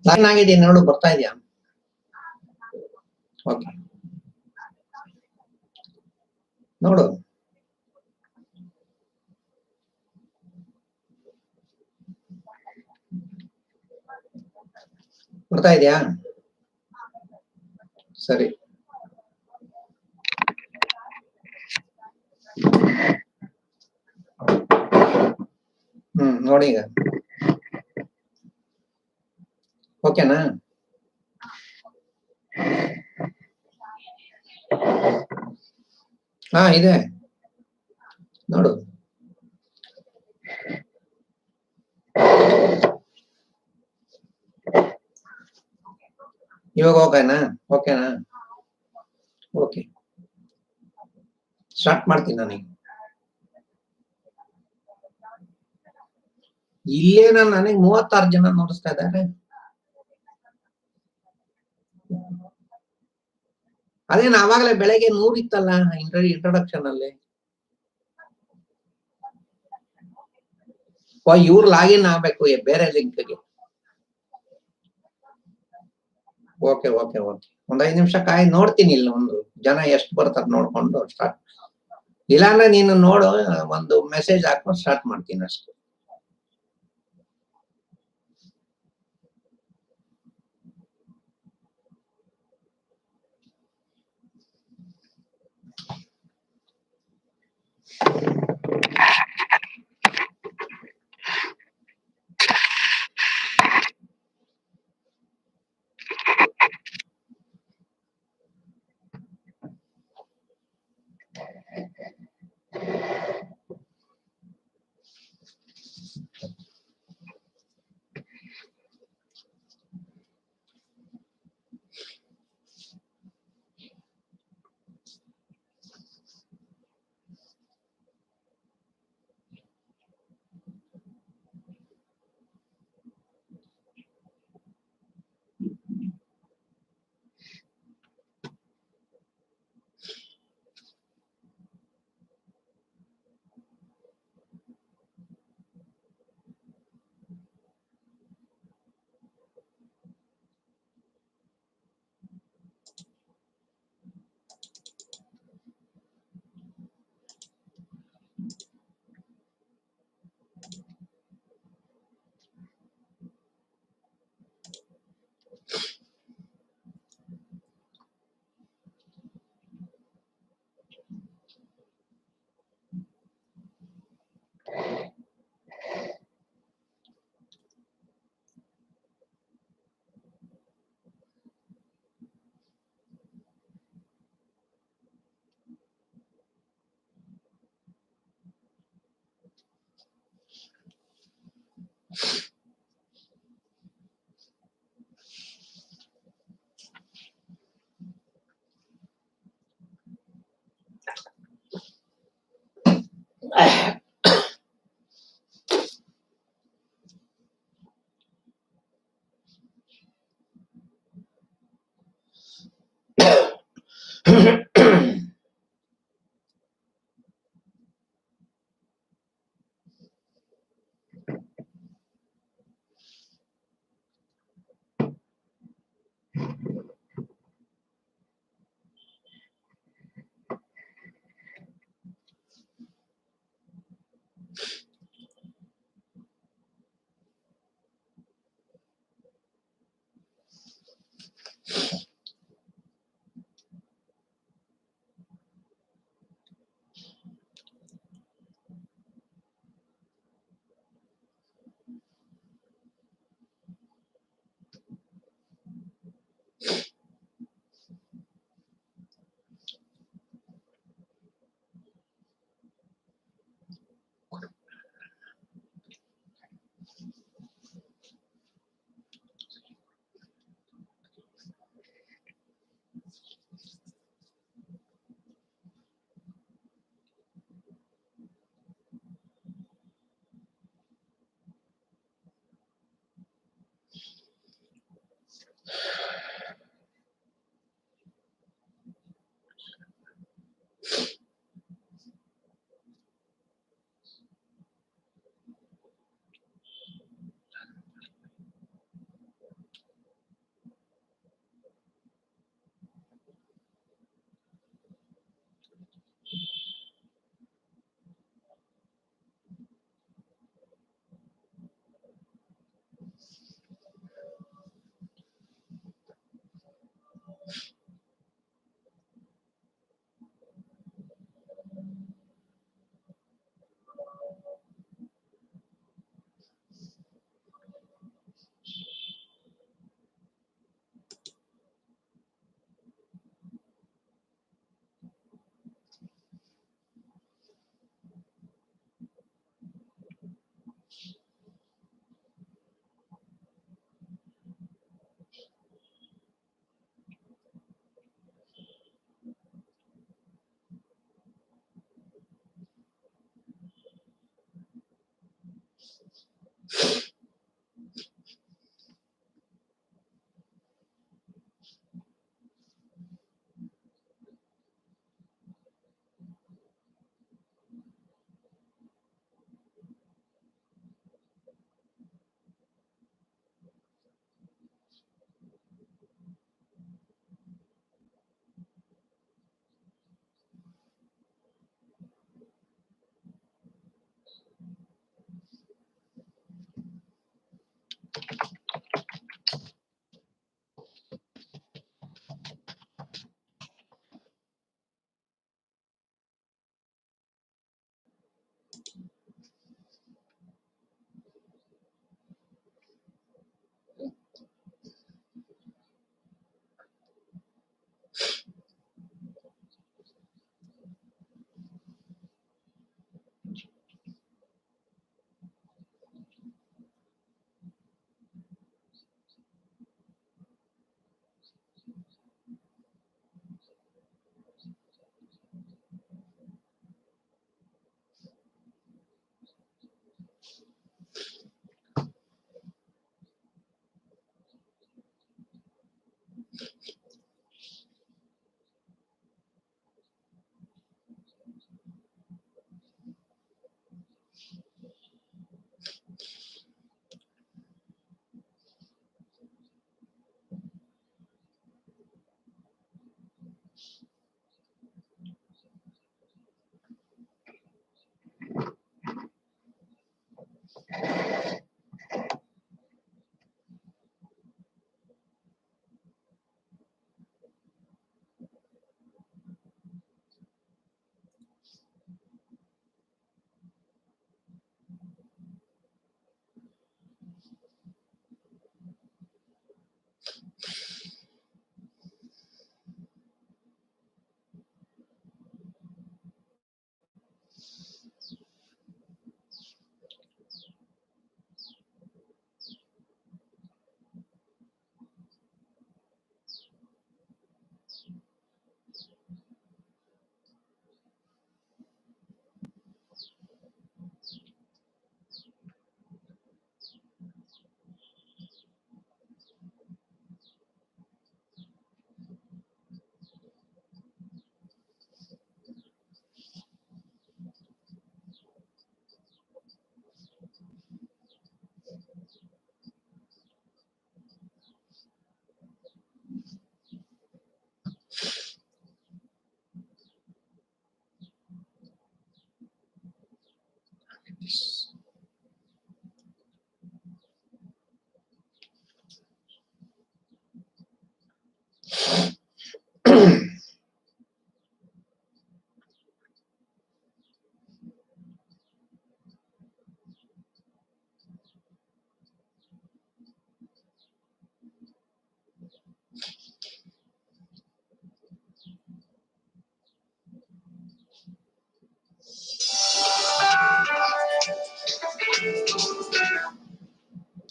Login ಆಗಿದ್ದೀನಿ ನೋಡು, ಬರ್ತಾ ಇದೆಯಾ? ಓಕೆ, ನೋಡು. ಬರ್ತಾ ಇದೆಯಾ? ಸರಿ. ನೋಡಿ ಈಗ ಓಕೆನಾ? ಹಾ, ಇದೆ ನೋಡು. ಇವಾಗ ಓಕೆನಾ? ಓಕೆನಾ? ಓಕೆ, ಸ್ಟಾರ್ಟ್ ಮಾಡ್ತೀನಿ ನಾನೀಗ. ಇಲ್ಲೇನ ನನಗೆ 36 ಜನ ನೋಡಿಸ್ತಾ ಇದ್ದಾರೆ. ಅದೇನು ಆವಾಗಲೇ ಬೆಳಗ್ಗೆ 100 ಇತ್ತಲ್ಲ ಇಂಟ್ರೊಡಕ್ಷನ್ ಅಲ್ಲಿ. ಇವ್ರು ಲಾಗಿನ್ ಆಗ್ಬೇಕು ಬೇರೆ ಲಿಂಕ್ಗೆ. ಓಕೆ ಓಕೆ ಓಕೆ, ಒಂದ್ 5 ನಿಮಿಷ ಕಾಯಿ, ನೋಡ್ತೀನಿ ಇಲ್ಲಿ ಒಂದು ಜನ ಎಷ್ಟು ಬರ್ತಾರೆ ನೋಡ್ಕೊಂಡು ಸ್ಟಾರ್ಟ್. ಇಲ್ಲಾಂದ್ರೆ ನೀನು ನೋಡು, ಒಂದು ಮೆಸೇಜ್ ಹಾಕೊಂಡು ಸ್ಟಾರ್ಟ್ ಮಾಡ್ತೀನಿ ಅಷ್ಟೇ.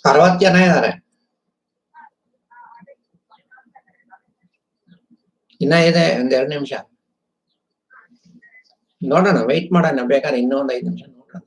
60 ಜನ ಇದ್ದಾರೆ. ಇನ್ನ ಇದೆ ಒಂದ್ 2 ನಿಮಿಷ ನೋಡೋಣ, ವೆಯ್ಟ್ ಮಾಡೋಣ, ಬೇಕಾದ್ರೆ ಇನ್ನೂ ಒಂದು 5 ನಿಮಿಷ ನೋಡೋಣ.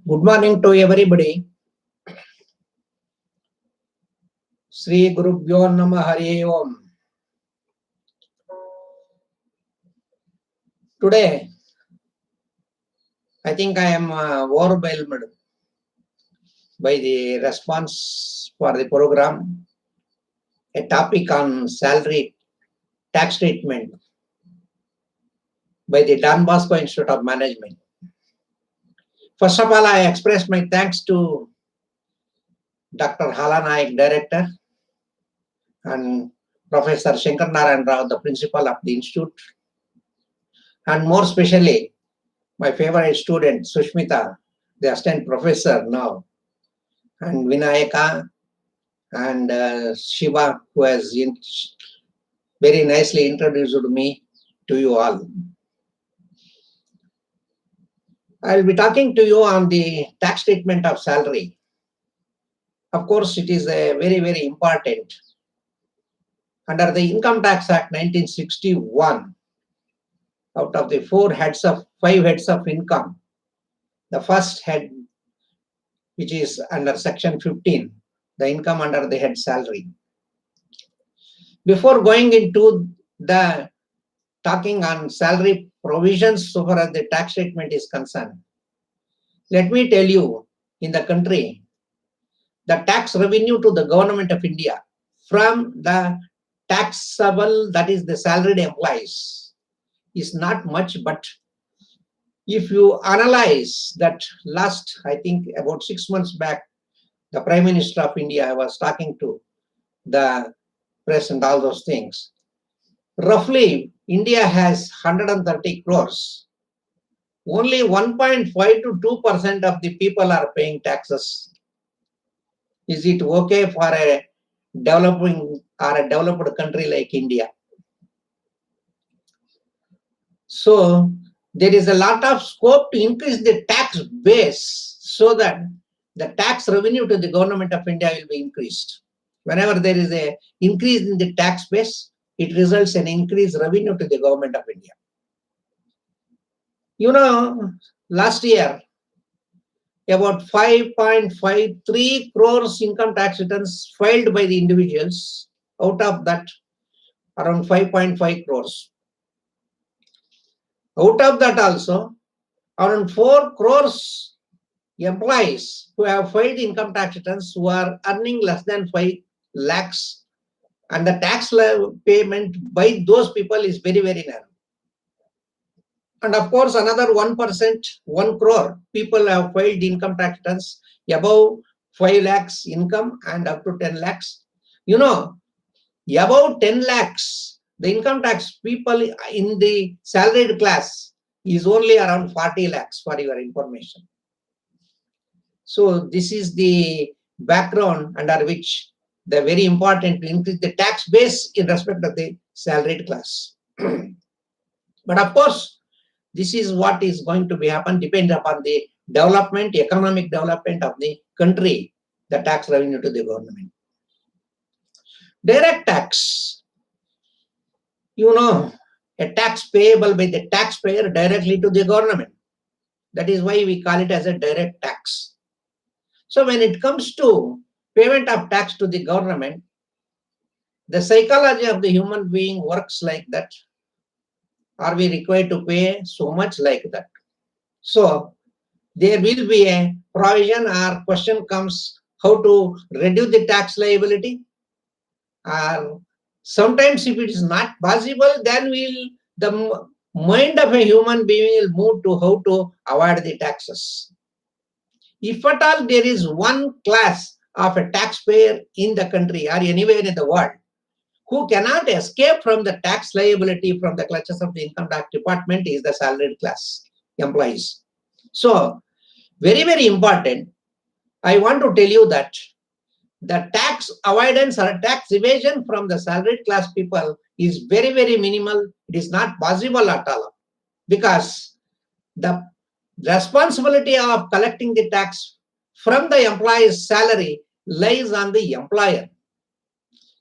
Good morning to everybody. Sri Gurubhyo Namah Hari Om. Today, I think I am overwhelmed by the response for the program, a topic on salary tax treatment by the Don Bosco Institute of Management. First of all, I express my thanks to Dr. Hala Naik, Director, and Professor Shankar Narayan Rao, the Principal of the Institute, and more especially my favorite student, Sushmita, the Assistant Professor now, and Vinayaka, and Shiva, who has very nicely introduced me to you all. I will be talking to you on the tax treatment of salary. Of course, it is a very, very important. Under the Income Tax Act 1961, out of the 5 heads of income, the first head, which is under section 15, the income under the head salary. Before going into the talking on salary provisions so far as the tax treatment is concerned, let me tell you, in the country, the tax revenue to the government of India from the taxable, that is the salaried employees, is not much, but if you analyze that last, I think about 6 months back, the Prime Minister of India was talking to the press and all those things. roughly India has 130 crores. Only 1.5 to 2% of the people are paying taxes. Is it okay for a developing or a developed country like India? So there is a lot of scope to increase the tax base so that the tax revenue to the government of India will be increased. Whenever there is a increase in the tax base, it results in increased revenue to the government of India. You know, last year, about 5.53 crores income tax returns filed by the individuals. Out of that, around 5.5 crores. Out of that also, around 4 crores employees who have filed income tax returns who are earning less than 5 lakhs, and the tax payment by those people is very, very narrow. And of course, another 1%, 1 crore people have filed income tax returns above 5 lakhs income and up to 10 lakhs. You know, above 10 lakhs, the income tax people in the salaried class is only around 40 lakhs, for your information. So this is the background under which they're very important to increase the tax base in respect of the salaried class. But of course, this is what is going to be happen depending upon the development, economic development of the country, the tax revenue to the government. Direct tax, you know, a tax payable by the taxpayer directly to the government. That is why we call it as a direct tax. So when it comes to payment of tax to the government, the psychology of the human being works like that. Are we required to pay so much like that? So there will be a provision or question comes how to reduce the tax liability. Sometimes if it is not possible, then the mind of a human being will move to how to avoid the taxes. If at all there is one class of a taxpayer in the country or anywhere in the world who cannot escape from the tax liability from the clutches of the income tax department is the salaried class employees. So very, very important. I want to tell you that the tax avoidance or tax evasion from the salaried class people is very, very minimal. It is not possible at all, because the responsibility of collecting the tax from the employee's salary lies on the employer.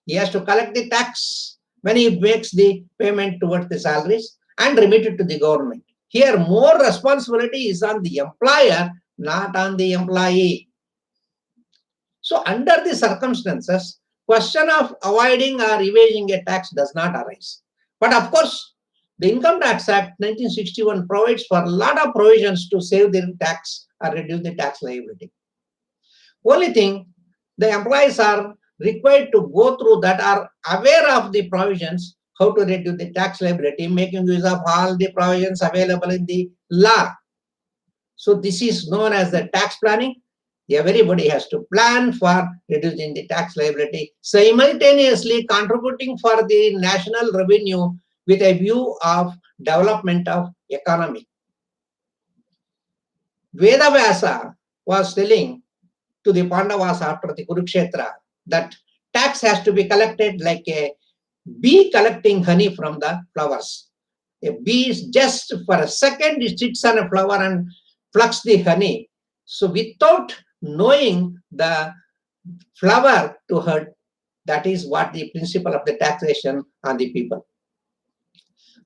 He has to collect the tax when he makes the payment towards the salaries and remit it to the government. Here, more responsibility is on the employer, not on the employee. So under the circumstances, question of avoiding or evading a tax does not arise. But of course, the Income Tax Act 1961 provides for a lot of provisions to save the tax or reduce the tax liability. Only thing, the employees are required to go through that, are aware of the provisions, how to reduce the tax liability, making use of all the provisions available in the law. So this is known as the tax planning. Everybody has to plan for reducing the tax liability, simultaneously contributing for the national revenue with a view of development of economy. Vedavyasa was telling to the Pandavas after the Kurukshetra that tax has to be collected like a bee collecting honey from the flowers. A bee is just for a second, it sits on a flower and plucks the honey. So without knowing the flower to hurt, that is what the principle of the taxation on the people.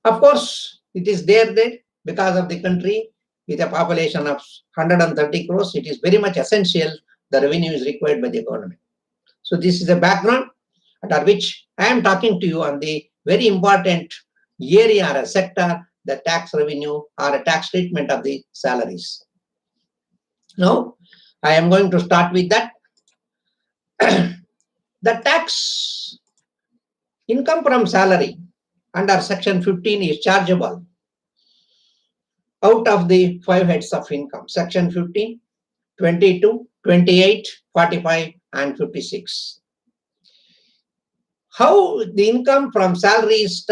Of course, it is there because of the country with a population of 130 crores. It is very much essential. The revenue is required by the government. So this is the background under which I am talking to you on the very important area or a sector, the tax revenue or a tax treatment of the salaries. Now, I am going to start with that. The tax income from salary under section 15 is chargeable out of the 5 heads of income. Section 15, 22, 28, 45 and 56. How the income from salary is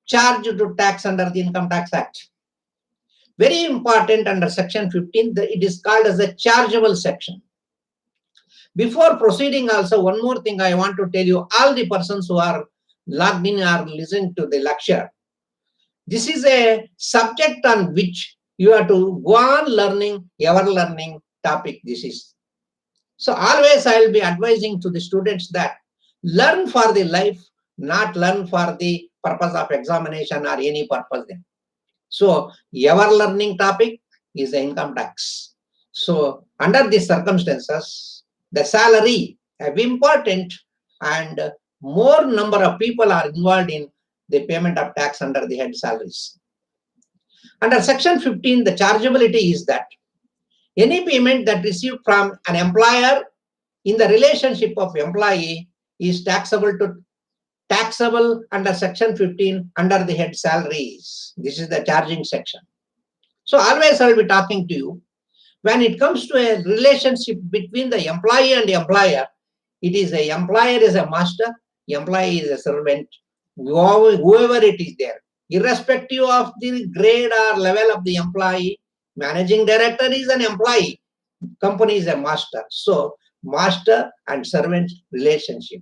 charged to tax under the Income Tax Act. Very important under section 15, it is called as the chargeable section. Before proceeding also, one more thing I want to tell you, all the persons who are logged in or listening to the lecture, this is a subject on which you have to go on learning, ever learning topic this is. So always I will be advising to the students that learn for the life, not learn for the purpose of examination or any purpose then. So ever learning topic is the income tax. So under these circumstances, the salary is important and more number of people are involved in the payment of tax under the head salaries. Under section 15, the chargeability is that any payment that received from an employer in the relationship of employee is taxable under section 15 under the head salaries. This is the charging section. So always I will be talking to you. When it comes to a relationship between the employee and the employer, it is a employer is a master, employee is a servant, whoever it is there. Irrespective of the grade or level of the employee, managing director is an employee, company is a master. So master and servant relationship.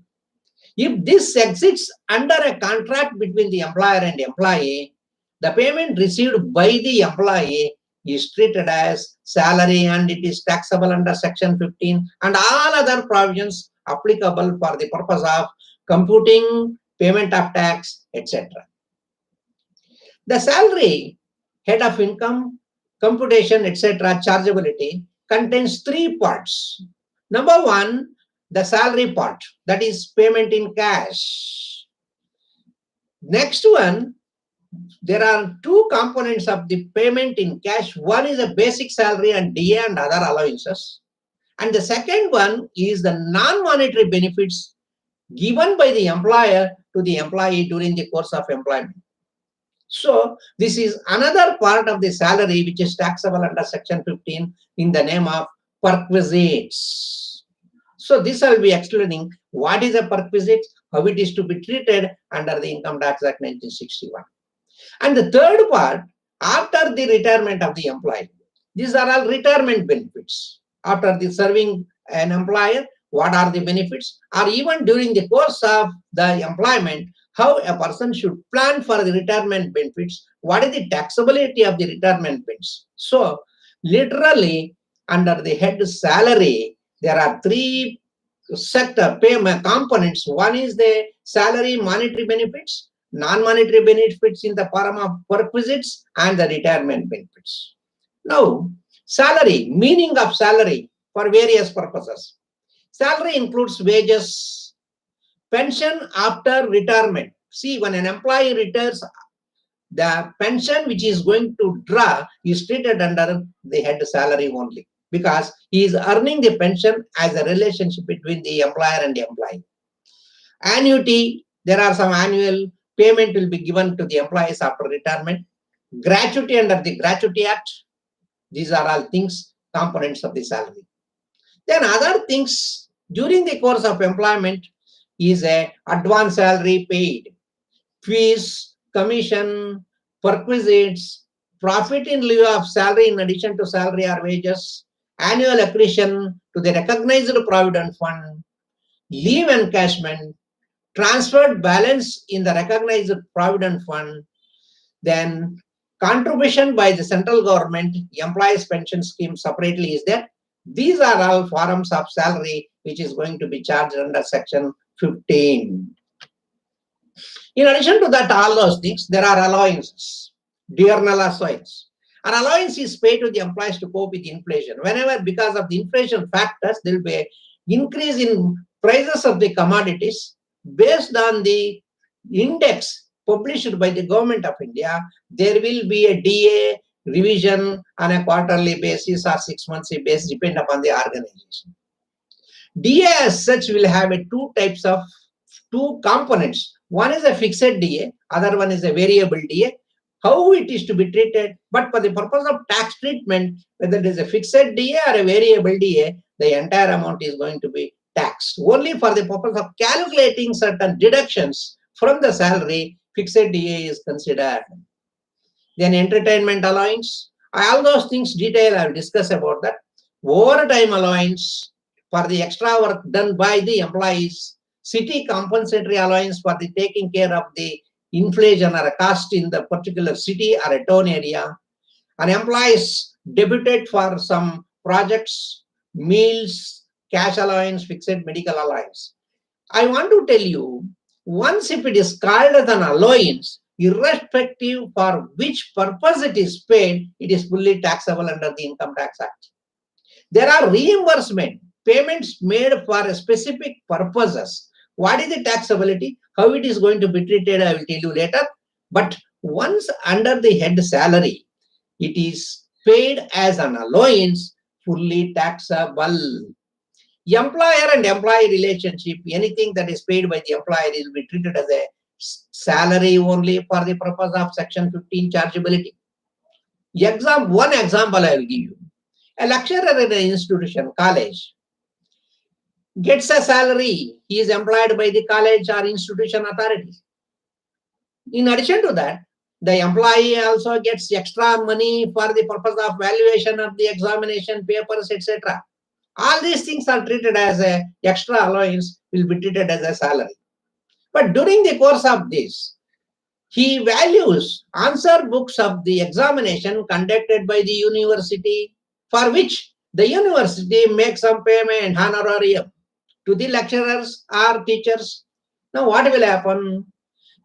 If this exists under a contract between the employer and employee, the payment received by the employee is treated as salary and it is taxable under section 15 and all other provisions applicable for the purpose of computing payment of tax, etc. The salary, head of income, computation, etc., chargeability contains three parts. Number one, the salary part, that is payment in cash. Next one, there are two components of the payment in cash. One is a basic salary and DA and other allowances. And the second one is the non-monetary benefits given by the employer to the employee during the course of employment. So this is another part of the salary which is taxable under section 15 in the name of perquisites. So this I will be explaining what is a perquisite, how it is to be treated under the Income Tax Act 1961. And the third part, after the retirement of the employee, these are all retirement benefits. After the serving an employer, what are the benefits? Or even during the course of the employment, how a person should plan for the retirement benefits, what is the taxability of the retirement benefits. So literally under the head salary, there are three sector payment components. One is the salary monetary benefits, non-monetary benefits in the form of perquisites, and the retirement benefits. Now, salary, meaning of salary for various purposes. Salary includes wages, pension after retirement. See, when an employee retires, the pension which is going to draw is treated under the head salary only, because he is earning the pension as a relationship between the employer and the employee. Annuity, there are some annual payment will be given to the employees after retirement. Gratuity under the Gratuity Act. These are all things, components of the salary. Then other things during the course of employment is a advance salary paid, fees, commission, perquisites, profit in lieu of salary in addition to salary or wages, annual accretion to the recognized provident fund, leave encashment, transferred balance in the recognized provident fund, then contribution by the central government, employees pension scheme separately is there. These are all forms of salary which is going to be charged under section 15. In addition to that, all those things, there are allowances, diurnal allowance. An allowance is paid to the employees to cope with inflation. Whenever, because of the inflation factors, there will be an increase in prices of the commodities based on the index published by the government of India. There will be a DA revision on a quarterly basis or 6 monthly basis, depending upon the organization. DA as such will have two components. One is a fixed DA, other one is a variable DA. How it is to be treated, but for the purpose of tax treatment, whether it is a fixed DA or a variable DA, the entire amount is going to be taxed. Only for the purpose of calculating certain deductions from the salary, fixed DA is considered. Then entertainment allowance, all those things detail I will discuss about that. Overtime allowance for the extra work done by the employees, city compensatory allowance for the taking care of the inflation or a cost in the particular city or a town area. An employee is debited for some projects, meals, cash allowance, fixed medical allowance. I want to tell you, once if it is called as an allowance, irrespective for which purpose it is paid, it is fully taxable under the Income Tax Act. There are reimbursement payments made for specific purposes. What is the taxability? How it is going to be treated, I will tell you later. But once under the head salary, it is paid as an allowance, fully taxable. Employer and employee relationship, anything that is paid by the employer will be treated as a salary only for the purpose of Section 15 chargeability. One example I will give you. A lecturer in an institution, college, gets a salary. He is employed by the college or institution authorities. In addition to that, the employee also gets extra money for the purpose of valuation of the examination papers, etc. All these things are treated as a extra allowance, will be treated as a salary. But during the course of this, he values answer books of the examination conducted by the university, for which the university makes some payment, honorarium, to the lecturers or teachers. Now what will happen?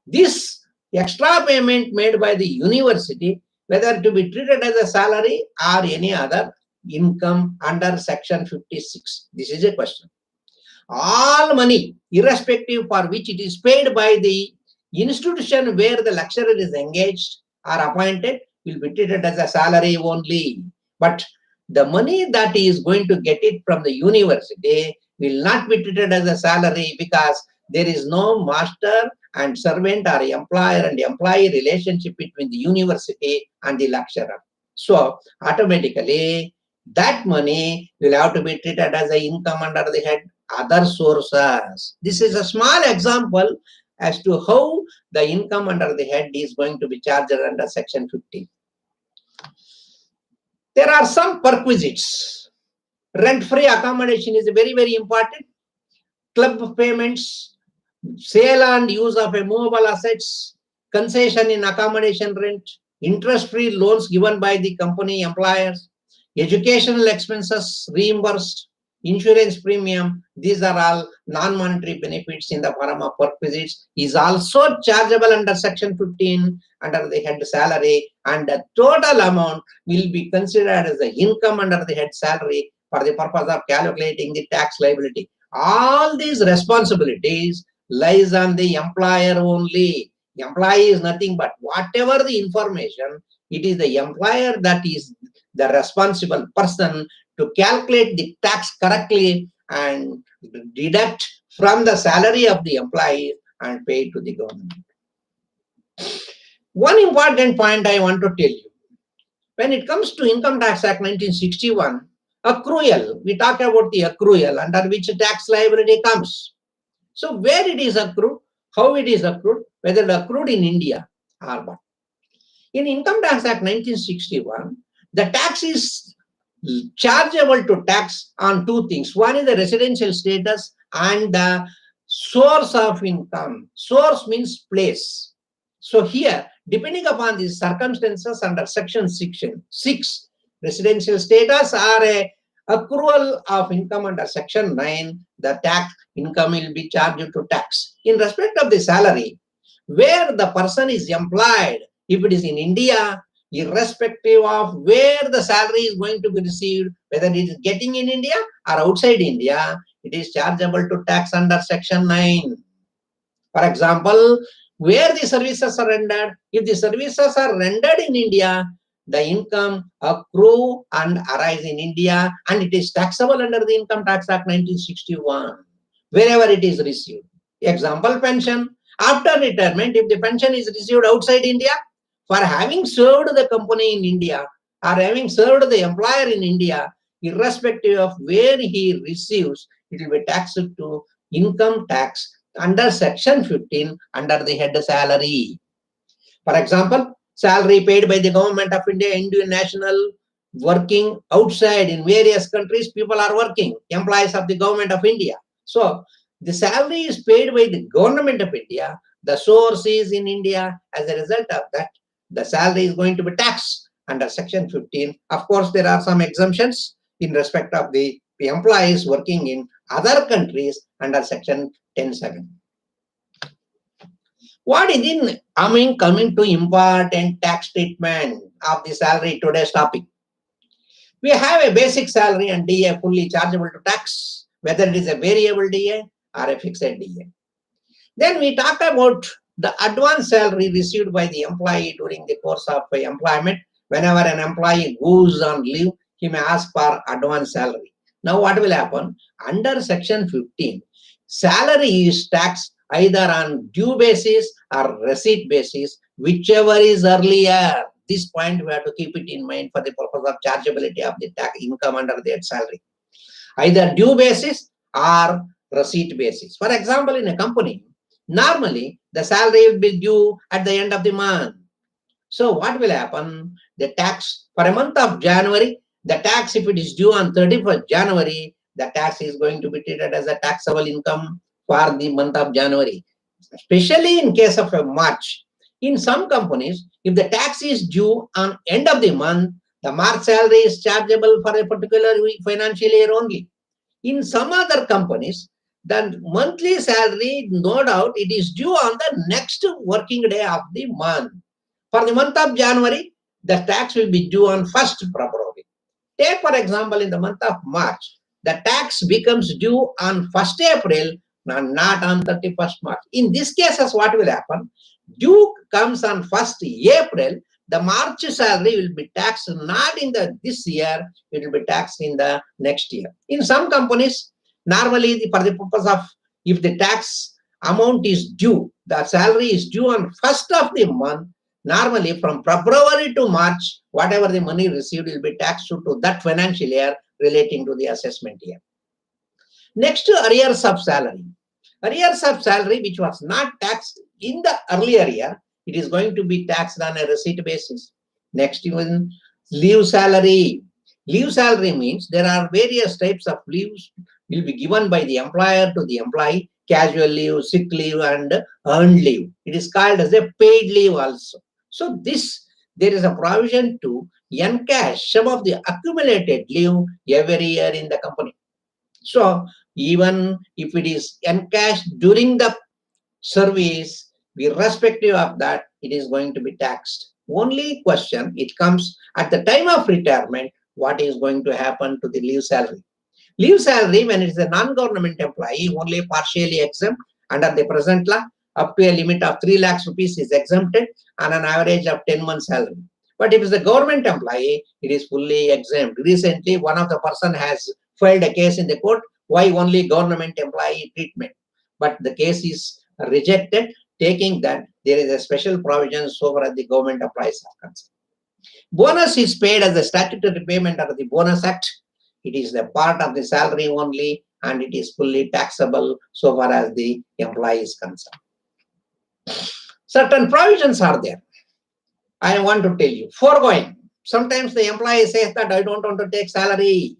This extra payment made by the university, whether to be treated as a salary or any other income under Section 56. This is a question. All money, irrespective for which it is paid by the institution where the lecturer is engaged or appointed, will be treated as a salary only. But the money that he is going to get it from the university will not be treated as a salary, because there is no master and servant or employer and employee relationship between the university and the lecturer. So automatically that money will have to be treated as an income under the head other sources. This is a small example as to how the income under the head is going to be charged under Section 15. There are some perquisites. Rent-free accommodation is very, very important. Club payments, sale and use of movable assets, concession in accommodation rent, interest-free loans given by the company employers, educational expenses reimbursed, insurance premium, these are all non-monetary benefits in the form of perquisites, is also chargeable under Section 15 under the head salary, and the total amount will be considered as the income under the head salary for the purpose of calculating the tax liability. All these responsibilities lies on the employer only. The employee is nothing but whatever the information, it is the employer that is the responsible person to calculate the tax correctly and deduct from the salary of the employee and pay to the government. One important point I want to tell you. When it comes to Income Tax Act 1961, accrual, we talk about the accrual under which tax liability comes. So where it is accrued, how it is accrued, whether it is accrued in India or what. In Income Tax Act 1961, the tax is chargeable to tax on two things. One is the residential status and the source of income. Source means place. So here, depending upon the circumstances under Section 6, residential status or a accrual of income under Section 9, the tax income will be charged to tax. In respect of the salary, where the person is employed, if it is in India, irrespective of where the salary is going to be received, whether it is getting in India or outside India, it is chargeable to tax under Section 9. For example, where the services are rendered, if the services are rendered in India, the income accrue and arise in India, and it is taxable under the Income Tax Act 1961, wherever it is received. Example, pension. After retirement, if the pension is received outside India, for having served the company in India or having served the employer in India, irrespective of where he receives, it will be taxed to income tax under section 15 under the head salary. For example, salary paid by the government of India, Indian national working outside in various countries, people are working, employees of the government of India. So the salary is paid by the government of India, the source is in India. As a result of that, the salary is going to be taxed under section 15. Of course, there are some exemptions in respect of the employees working in other countries under section 10(7). What is in coming to important tax treatment of the salary, today's topic? We have a basic salary and DA fully chargeable to tax, whether it is a variable DA or a fixed DA. Then we talk about the advance salary received by the employee during the course of employment. Whenever an employee goes on leave, he may ask for advance salary. Now what will happen? Under section 15, salary is taxed either on due basis or receipt basis, whichever is earlier. This point we have to keep it in mind for the purpose of chargeability of the tax income under that salary. Either due basis or receipt basis. For example, in a company, normally the salary will be due at the end of the month. So what will happen? The tax for a month of January, the tax, if it is due on 31st January, the tax is going to be treated as a taxable income for the month of January. Especially in case of a March. In some companies, if the tax is due on end of the month, the March salary is chargeable for a particular financial year only. In some other companies, the monthly salary, no doubt, it is due on the next working day of the month. For the month of January, the tax will be due on 1st February. Take, for example, in the month of March, the tax becomes due on 1st April, not on 31st March. In this case, what will happen? Due comes on 1st April, the March salary will be taxed not in this year, it will be taxed in the next year. In some companies, normally for the purpose of, if the tax amount is due, the salary is due on 1st of the month, normally from February to March, whatever the money received will be taxed to that financial year relating to the assessment year. Next, arrears of salary. Arrears of salary which was not taxed in the earlier year, it is going to be taxed on a receipt basis. Next one, leave salary. Leave salary means there are various types of leaves will be given by the employer to the employee, casual leave, sick leave, and earned leave. It is called as a paid leave also. So there is a provision to encash some of the accumulated leave every year in the company. So even if it is encashed during the service, irrespective of that, it is going to be taxed. Only question, it comes at the time of retirement, what is going to happen to the leave salary? Leave salary, when it is a non-government employee, only partially exempt under the present law, up to a limit of 3 lakhs rupees is exempted on an average of 10 months salary. But if it is a government employee, it is fully exempt. Recently, one of the person has filed a case in the court, why only government employee treatment? But the case is rejected, taking that there is a special provision so far as the government employees are concerned. Bonus is paid as a statutory payment under the Bonus Act. It is a part of the salary only, and it is fully taxable so far as the employee is concerned. Certain provisions are there. I want to tell you, foregoing. Sometimes the employee says that I don't want to take salary.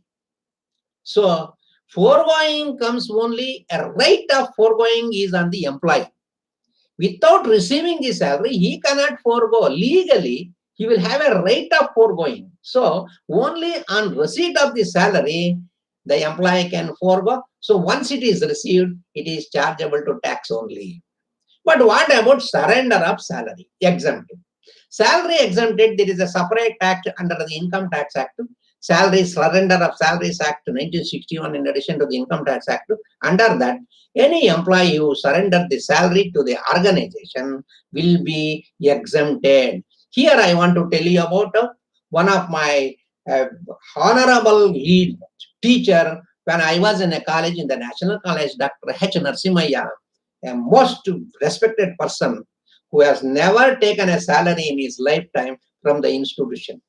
So foregoing comes only, a right of foregoing is on the employee. Without receiving the salary, he cannot forego. Legally, he will have a right of foregoing. So only on receipt of the salary, the employee can forego. So once it is received, it is chargeable to tax only. But what about surrender of salary? Exempted. Salary exempted, there is a separate act under the Income Tax Act. Salary Surrender of Salaries Act 1961 in addition to the Income Tax Act. Under that, any employee who surrender the salary to the organization will be exempted. Here I want to tell you about one of my honorable lead teacher when I was in a college, in the National College, Dr. H. Narasimhaya, a most respected person who has never taken a salary in his lifetime from the institution.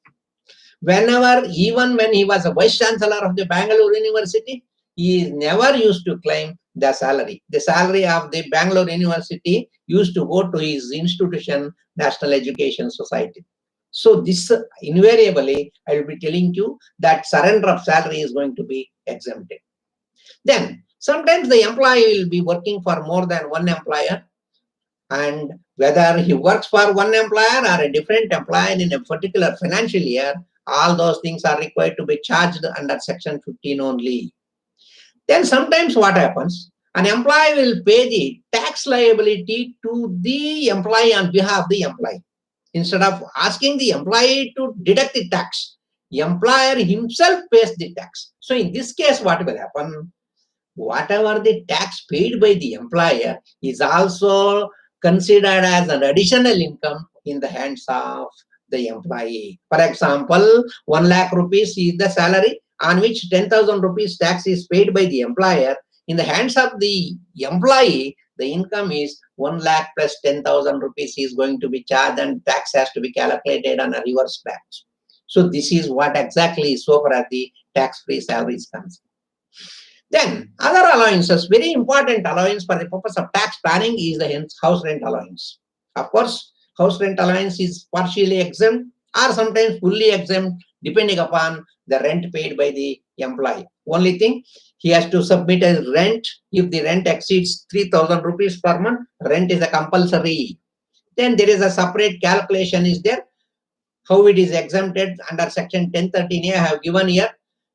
Whenever, even when he was a Vice Chancellor of the Bangalore University, he never used to claim the salary. The salary of the Bangalore University used to go to his institution, National Education Society. So this invariably, I will be telling you that surrender of salary is going to be exempted. Then sometimes the employee will be working for more than one employer, and whether he works for one employer or a different employer in a particular financial year, all those things are required to be charged under section 15 only. Then sometimes what happens, an employee will pay the tax liability to the employee on behalf of the employee. Instead of asking the employee to deduct the tax, the employer himself pays the tax. So in this case, what will happen? Whatever the tax paid by the employer is also considered as an additional income in the hands of the employee. For example, 1 lakh rupees is the salary on which 10,000 rupees tax is paid by the employer. In the hands of the employee, the income is 1 lakh plus 10,000 rupees is going to be charged, and tax has to be calculated on a reverse batch. So this is what exactly is so far as the tax-free salary is concerned. Then other allowances, very important allowance for the purpose of tax planning is the house rent allowance. Of course, house rent allowance is partially exempt or sometimes fully exempt depending upon the rent paid by the employee. Only thing, he has to submit a rent. If the rent exceeds 3,000 rupees per month, rent is a compulsory. Then there is a separate calculation is there. How it is exempted under section 1013A I have given here.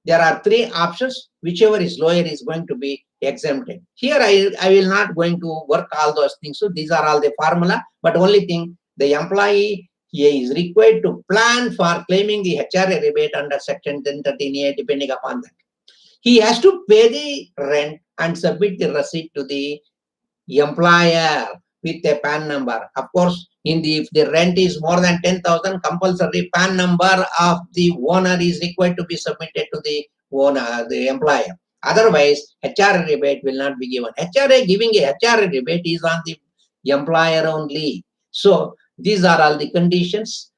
There are 3 options. Whichever is lower is going to be exempted. Here I will not going to work all those things. So these are all the formula. But only thing, the employee he is required to plan for claiming the HRA rebate under section 1013A depending upon that. He has to pay the rent and submit the receipt to the employer with a PAN number. Of course, if the rent is more than 10,000, compulsory PAN number of the owner is required to be submitted to the owner, the employer. Otherwise, HRA rebate will not be given. Giving a HRA rebate is on the employer only. So these are all the conditions.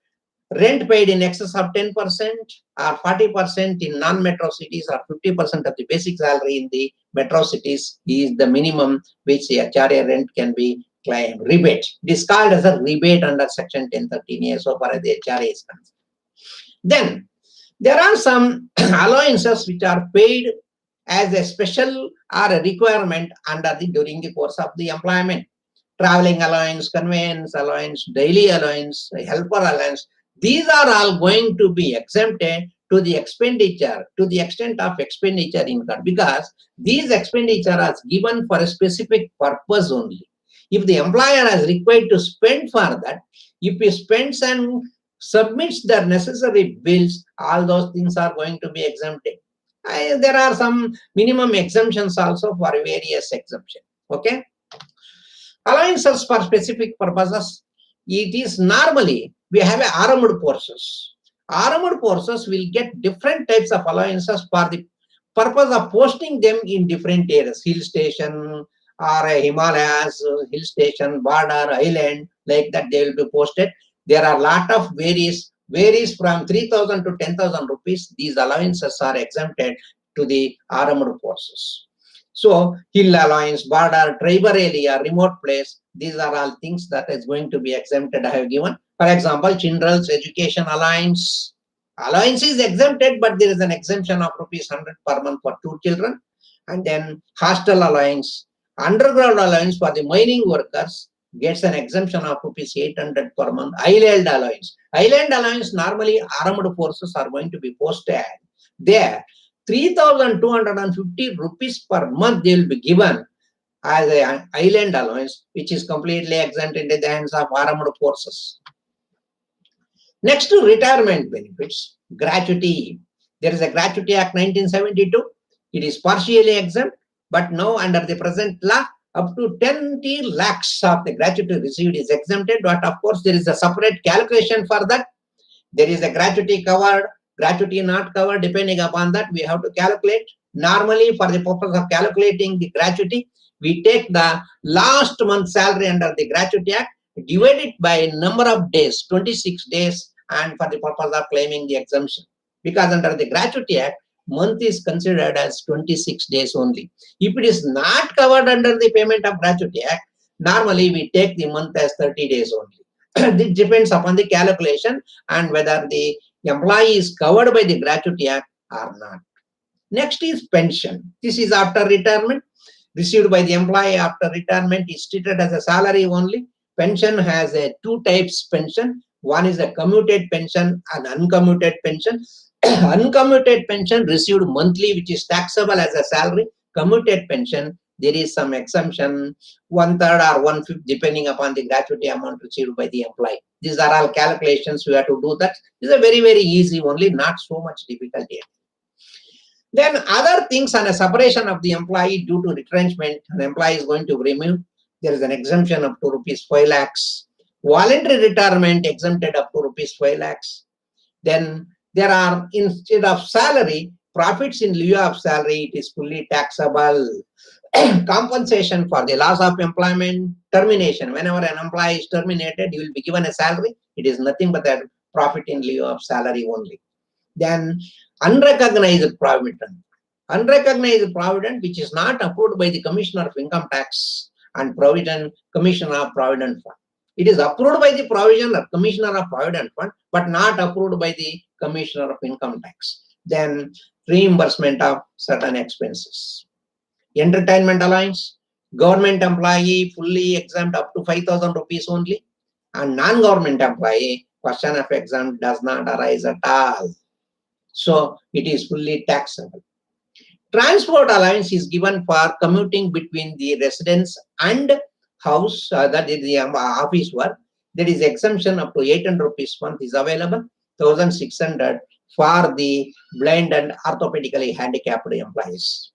Rent paid in excess of 10% or 40% in non-metro cities or 50% of the basic salary in the metro cities is the minimum which the HRA rent can be claimed. Rebate. It is called as a rebate under section 1013A so far as the HRA is concerned. Then there are some allowances which are paid as a special or a requirement during the course of the employment. Traveling allowance, conveyance allowance, daily allowance, helper allowance. These are all going to be exempted to the expenditure, to the extent of expenditure incurred, because these expenditure are given for a specific purpose only. If the employer is required to spend for that, if he spends and submits the necessary bills, all those things are going to be exempted. There are some minimum exemptions also for various exemptions. Okay. Allowances for specific purposes. It is normally we have armed forces. Armed forces will get different types of allowances for the purpose of posting them in different areas, hill station or Himalayas, hill station, border, island, like that they will be posted. There are a lot of varies from 3,000 to 10,000 rupees. These allowances are exempted to the armed forces. So hill allowance, border, tribal area, remote place, these are all things that is going to be exempted. I have given. For example, children's education allowance. Allowance is exempted, but there is an exemption of rupees 100 per month for 2 children. And then hostel allowance, underground allowance for the mining workers gets an exemption of rupees 800 per month. Island allowance. Island allowance, normally armed forces are going to be posted there. 3,250 rupees per month they will be given as an island allowance, which is completely exempt in the hands of armed forces. Next to retirement benefits, gratuity. There is a Gratuity Act 1972. It is partially exempt, but now under the present law, up to 20 lakhs of the gratuity received is exempted. But of course, there is a separate calculation for that. There is a gratuity covered, gratuity not covered. Depending upon that, we have to calculate. Normally, for the purpose of calculating the gratuity, we take the last month's salary under the Gratuity Act, divide it by number of days, 26 days, and for the purpose of claiming the exemption. Because under the Gratuity Act, month is considered as 26 days only. If it is not covered under the Payment of Gratuity Act, normally we take the month as 30 days only. This depends upon the calculation and whether the employee is covered by the Gratuity Act or not. Next is pension. This is after retirement. Received by the employee after retirement is treated as a salary only. Pension has two types pension. One is a commuted pension and uncommuted pension. Uncommuted pension received monthly, which is taxable as a salary. Commuted pension, there is some exemption, 1/3 or 1/5 depending upon the gratuity amount received by the employee. These are all calculations we have to do that. This is a very, very easy only, not so much difficulty. Then other things on a separation of the employee due to retrenchment, an employee is going to be removed. There is an exemption up to rupees 5 lakhs. Voluntary retirement exempted up to rupees 5 lakhs. Then there are, instead of salary, profits in lieu of salary, it is fully taxable. Compensation for the loss of employment, termination. Whenever an employee is terminated, you will be given a salary. It is nothing but a profit in lieu of salary only. Then unrecognized provident. Unrecognized provident which is not approved by the Commissioner of Income Tax and Provident Commissioner of Provident Fund. It is approved by the Commissioner of Provident Fund, but not approved by the Commissioner of Income Tax. Then reimbursement of certain expenses. Entertainment allowance, government employee fully exempt up to 5,000 rupees only, and non-government employee question of exempt does not arise at all. So it is fully taxable. Transport allowance is given for commuting between the residence and house, that is the office work. There is exemption up to 800 rupees month is available, 1,600 for the blind and orthopedically handicapped employees.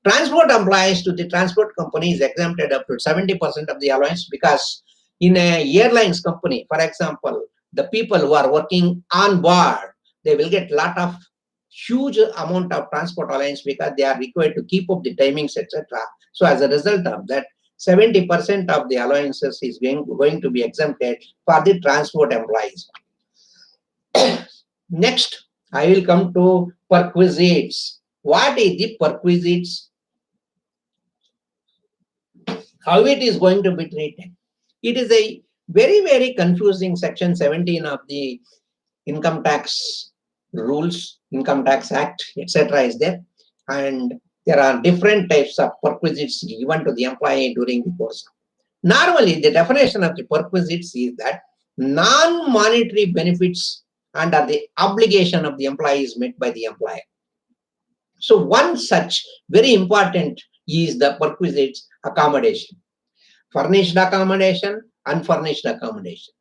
Transport employees to the transport company is exempted up to 70% of the allowance, because in a airlines company, for example, the people who are working on board, they will get lot of huge amount of transport allowance because they are required to keep up the timings, etc. So as a result of that, 70% of the allowances is going to be exempted for the transport employees. Next, I will come to perquisites. What is the perquisites? How it is going to be treated? It is a very, very confusing section 17 of the Income Tax Rules, Income Tax Act, etc. is there, and there are different types of perquisites given to the employee during the course. Normally, the definition of the perquisites is that non-monetary benefits under the obligation of the employee is met by the employer. So one such very important is the perquisites accommodation. Furnished accommodation, unfurnished accommodation.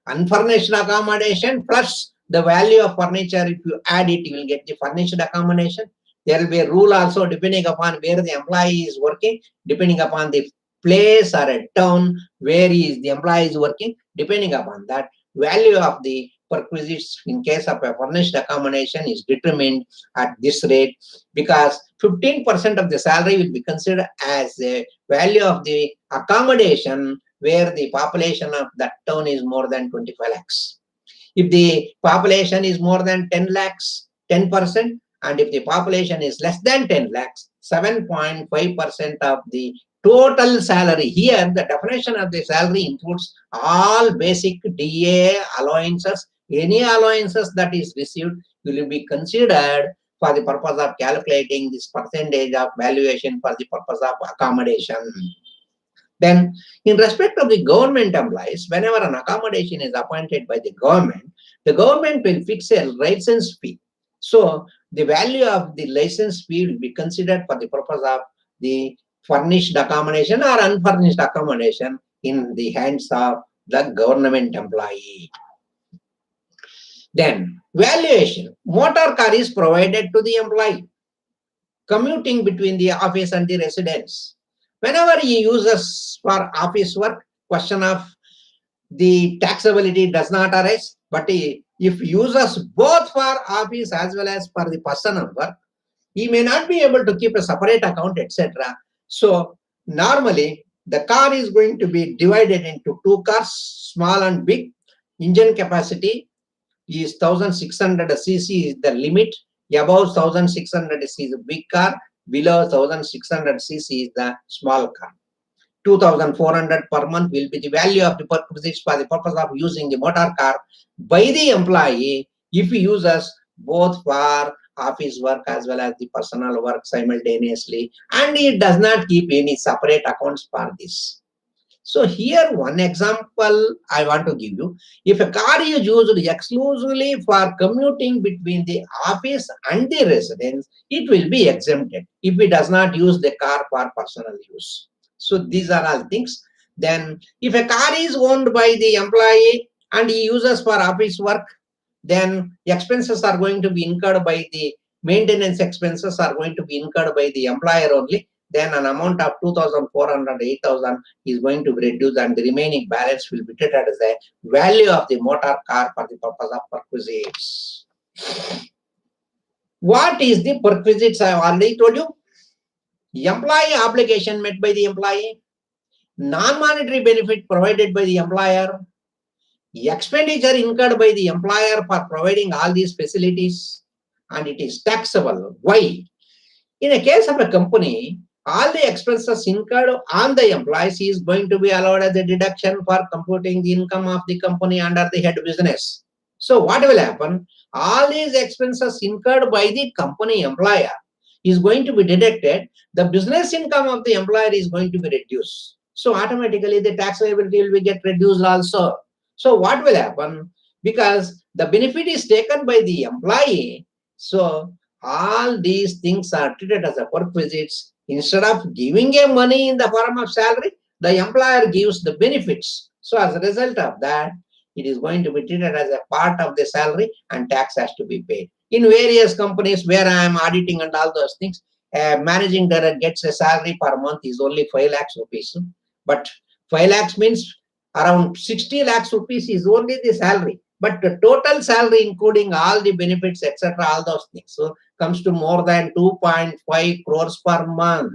Unfurnished accommodation plus the value of furniture, if you add it, you will get the furnished accommodation. There will be a rule also depending upon where the employee is working, depending upon the place or a town where the employee is working, depending upon that, value of the perquisites in case of a furnished accommodation is determined at this rate, because 15% of the salary will be considered as a value of the accommodation where the population of that town is more than 25 lakhs. If the population is more than 10 lakhs, 10%, and if the population is less than 10 lakhs, 7.5% of the total salary. Here, the definition of the salary includes all basic DA allowances. Any allowances that is received will be considered for the purpose of calculating this percentage of valuation for the purpose of accommodation. Then, in respect of the government employees, whenever an accommodation is appointed by the government will fix a license fee. So, the value of the license fee will be considered for the purpose of the furnished accommodation or unfurnished accommodation in the hands of the government employee. Then, valuation. Motor car is provided to the employee commuting between the office and the residence. Whenever he uses for office work, question of the taxability does not arise. But if uses both for office as well as for the personal work, he may not be able to keep a separate account, etc. So normally the car is going to be divided into two cars, small and big. Engine capacity is 1600 cc is the limit. Above 1600 cc is a big car, below 1600 cc is the small car. 2400 per month will be the value of the perquisites for the purpose of using the motor car by the employee if he uses both for office work as well as the personal work simultaneously, and he does not keep any separate accounts for this. So here one example I want to give you. If a car is used exclusively for commuting between the office and the residence, it will be exempted if it does not use the car for personal use. So these are all things. Then if a car is owned by the employee and he uses for office work, then expenses are going to be incurred by the maintenance expenses are going to be incurred by the employer only. Then an amount of 2,400, 8,000 is going to be reduced, and the remaining balance will be treated as the value of the motor car for the purpose of perquisites. What is the perquisites? I have already told you. Employee obligation met by the employee, non-monetary benefit provided by the employer, expenditure incurred by the employer for providing all these facilities, and it is taxable. Why? In a case of a company, all the expenses incurred on the employees is going to be allowed as a deduction for computing the income of the company under the head business. So what will happen? All these expenses incurred by the company employer is going to be deducted. The business income of the employer is going to be reduced. So automatically the tax liability will be get reduced also. So what will happen? Because the benefit is taken by the employee, so all these things are treated as a perquisites. Instead of giving a money in the form of salary, the employer gives the benefits. So as a result of that, it is going to be treated as a part of the salary and tax has to be paid. In various companies where I am auditing and all those things, managing director gets a salary per month is only 5 lakhs rupees. But 5 lakhs means around 60 lakhs rupees is only the salary. But the total salary, including all the benefits, etc., all those things, so comes to more than 2.5 crores per month.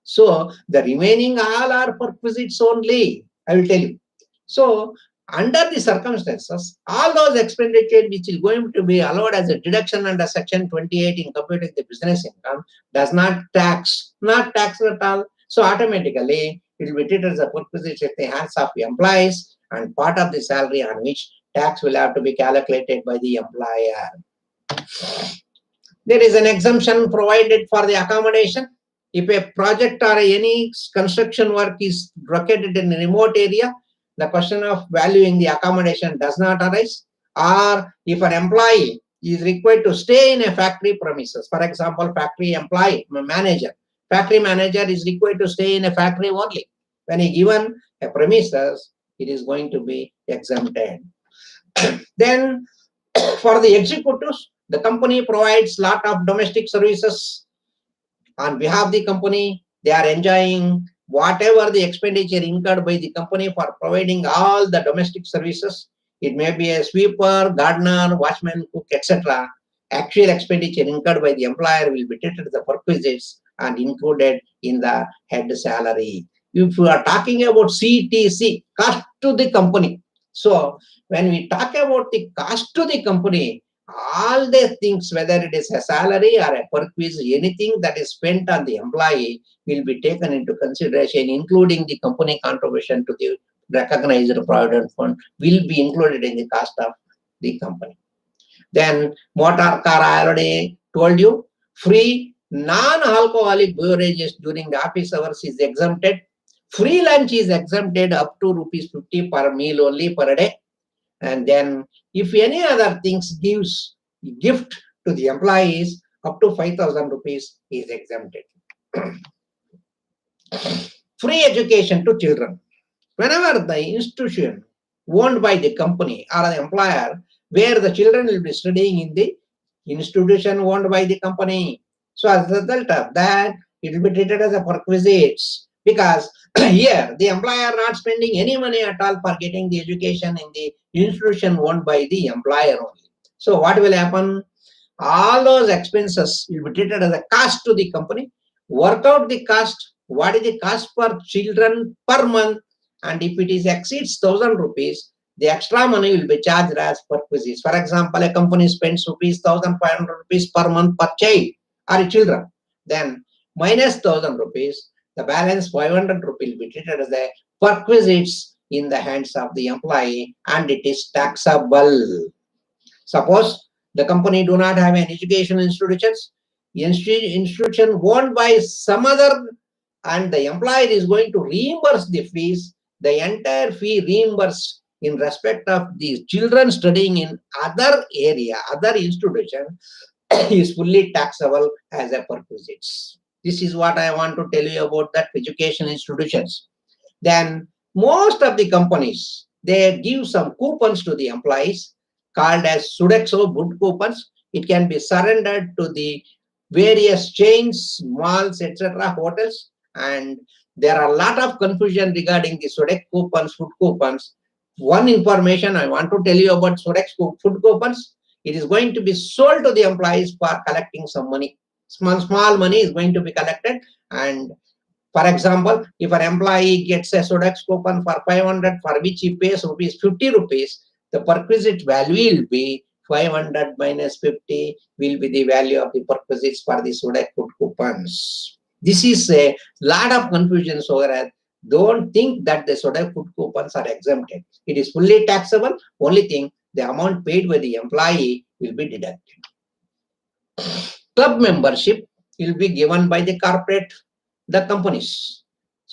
So the remaining all are perquisites only, I will tell you. So under the circumstances, all those expenditures which is going to be allowed as a deduction under section 28 in computing the business income does not tax at all. So automatically it will be treated as a perquisite in the hands of the employees and part of the salary on which tax will have to be calculated by the employer. There is an exemption provided for the accommodation. If a project or any construction work is located in a remote area, the question of valuing the accommodation does not arise. Or if an employee is required to stay in a factory premises, for example, factory manager is required to stay in a factory only. When he given a premises, it is going to be exempted. Then for the executives, the company provides lot of domestic services on behalf of the company. They are enjoying whatever the expenditure incurred by the company for providing all the domestic services. It may be a sweeper, gardener, watchman, cook, etc. Actual expenditure incurred by the employer will be treated as the perquisites and included in the head salary. If you are talking about CTC, cost to the company. So when we talk about the cost to the company, all the things, whether it is a salary or a perquis, anything that is spent on the employee will be taken into consideration, including the company contribution to the recognized provident fund will be included in the cost of the company. Then motor car, I already told you, free non-alcoholic beverages during the office hours is exempted. Free lunch is exempted up to rupees 50 per meal only per day. And then if any other things gives gift to the employees, up to 5,000 rupees is exempted. Free education to children. Whenever the institution owned by the company or the employer, where the children will be studying in the institution owned by the company. So as a result of that, it will be treated as a perquisites, because here the employer not spending any money at all for getting the education in the institution owned by the employer only. So what will happen? All those expenses will be treated as a cost to the company. Work out the cost. What is the cost per children per month? And if it is exceeds 1,000 rupees, the extra money will be charged as perquisites. For example, a company spends rupees 1,500 rupees per month per child or children. Then minus 1,000 rupees, the balance 500 rupees will be treated as a perquisites in the hands of the employee, and it is taxable. Suppose the company do not have an educational institution owned by some other, and the employer is going to reimburse the fees, the entire fee reimbursed in respect of the children studying in other area, other institution, is fully taxable as a perquisites. This is what I want to tell you about that education institutions. Then most of the companies, they give some coupons to the employees called as Sodexo good coupons. It can be surrendered to the various chains, malls, etc., hotels, and there are a lot of confusion regarding the Sodex coupons, food coupons. One information I want to tell you about Sodex food coupons: it is going to be sold to the employees for collecting some money. Small money is going to be collected, and for example, if an employee gets a Sodex coupon for 500, for which he pays rupees 50 rupees, the perquisite value will be 500 minus 50 will be the value of the perquisites for the Sodex food coupons. This is a lot of confusion, so don't think that the Sodex food coupons are exempted. It is fully taxable. Only thing, the amount paid by the employee will be deducted. Club membership will be given by the corporate, the companies,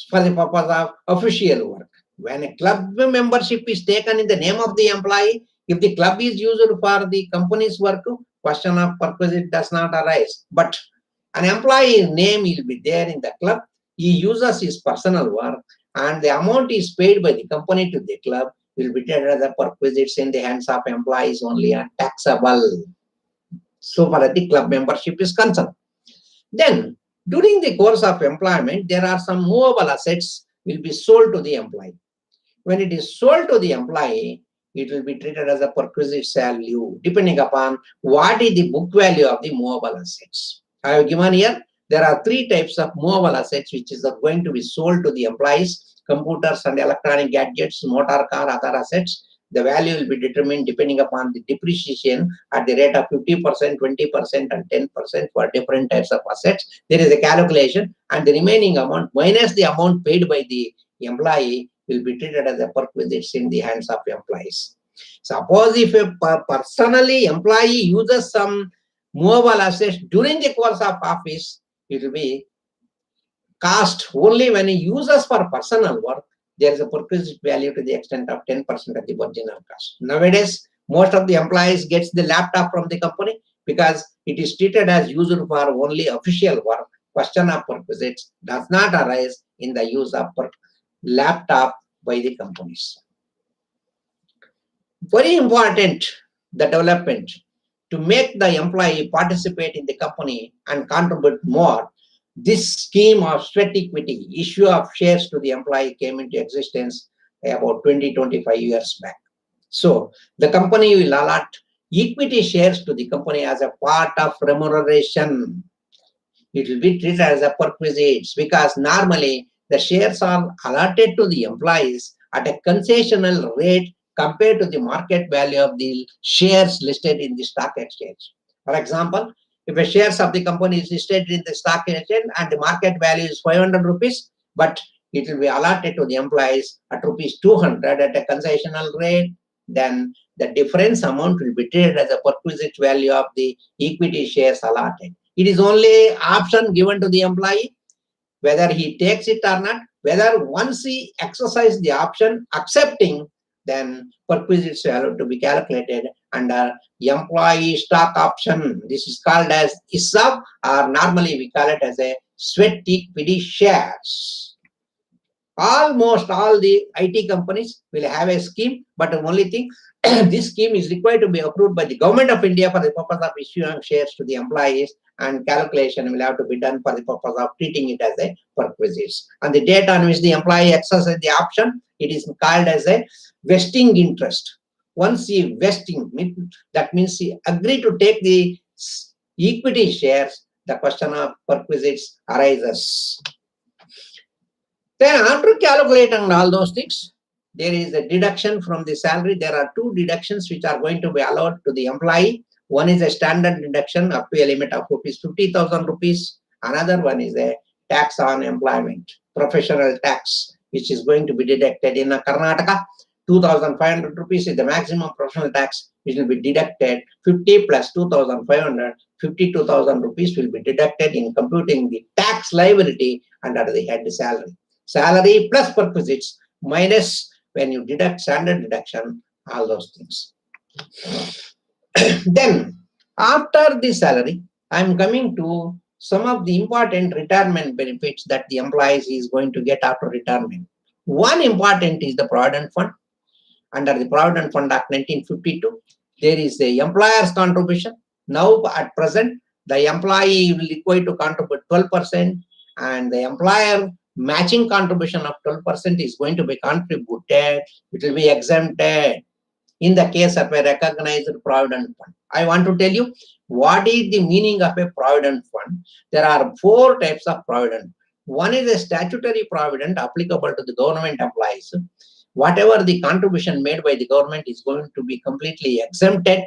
for the purpose of official work. When a club membership is taken in the name of the employee, if the club is used for the company's work, question of perquisite does not arise. But an employee's name will be there in the club. He uses his personal work, and the amount is paid by the company to the club will be treated as a perquisites in the hands of employees only and taxable. So far as the club membership is concerned. Then, during the course of employment, there are some movable assets will be sold to the employee. When it is sold to the employee, it will be treated as a perquisite value, depending upon what is the book value of the movable assets. I have given here, there are three types of movable assets which is going to be sold to the employees: computers and electronic gadgets, motor car, other assets. The value will be determined depending upon the depreciation at the rate of 50%, 20%, and 10% for different types of assets. There is a calculation, and the remaining amount minus the amount paid by the employee will be treated as a perquisites in the hands of employees. Suppose if a personally employee uses some movable assets during the course of office, it will be cost only when he uses for personal work. There is a perquisite value to the extent of 10% of the original cost. Nowadays, most of the employees gets the laptop from the company because it is treated as used for only official work. Question of perquisites does not arise in the use of laptop by the companies. Very important, the development to make the employee participate in the company and contribute more. This scheme of sweat equity, issue of shares to the employee, came into existence about 20-25 years back. So the company will allot equity shares to the company as a part of remuneration. It will be treated as a perquisites because normally the shares are allotted to the employees at a concessional rate compared to the market value of the shares listed in the stock exchange. For example, if a shares of the company is listed in the stock exchange and the market value is 500 rupees, but it will be allotted to the employees at rupees 200 at a concessional rate, then the difference amount will be treated as a perquisite value of the equity shares allotted. It is only option given to the employee whether he takes it or not. Whether once he exercises the option accepting, then perquisites value to be calculated under employee stock option. This is called as ESOP, or normally we call it as a sweat equity shares. Almost all the IT companies will have a scheme, but the only thing, this scheme is required to be approved by the Government of India for the purpose of issuing shares to the employees, and calculation will have to be done for the purpose of treating it as a perquisites. And the date on which the employee exercises the option, it is called as a vesting interest. Once he vesting, that means he agreed to take the equity shares, the question of perquisites arises. Then after calculating all those things, there is a deduction from the salary. There are two deductions which are going to be allowed to the employee. One is a standard deduction up to a limit of rupees 50,000 rupees. Another one is a tax on employment, professional tax, which is going to be deducted in Karnataka. 2,500 rupees is the maximum professional tax, which will be deducted. 50 plus 2,500, 52,000 rupees will be deducted in computing the tax liability under the head salary. Salary plus perquisites minus when you deduct standard deduction, all those things. Then, after the salary, I am coming to some of the important retirement benefits that the employees is going to get after retirement. One important is the Provident Fund. Under the Provident Fund Act 1952, there is the employer's contribution. Now, at present, the employee will require to contribute 12%, and the employer matching contribution of 12% is going to be contributed. It will be exempted in the case of a recognized Provident Fund. I want to tell you what is the meaning of a Provident Fund. There are four types of Provident. One is a statutory Provident applicable to the government employees. Whatever the contribution made by the government is going to be completely exempted.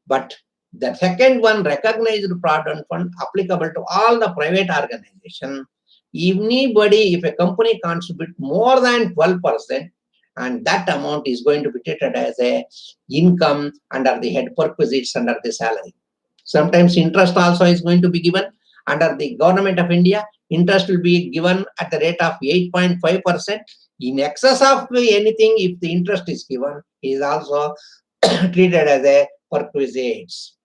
But the second one, recognized Provident Fund, applicable to all the private organization. Anybody, if a company contributes more than 12%, and that amount is going to be treated as a income under the head perquisites under the salary. Sometimes interest also is going to be given under the Government of India. Interest will be given at the rate of 8.5%. In excess of anything, if the interest is given, it is also treated as a perquisites.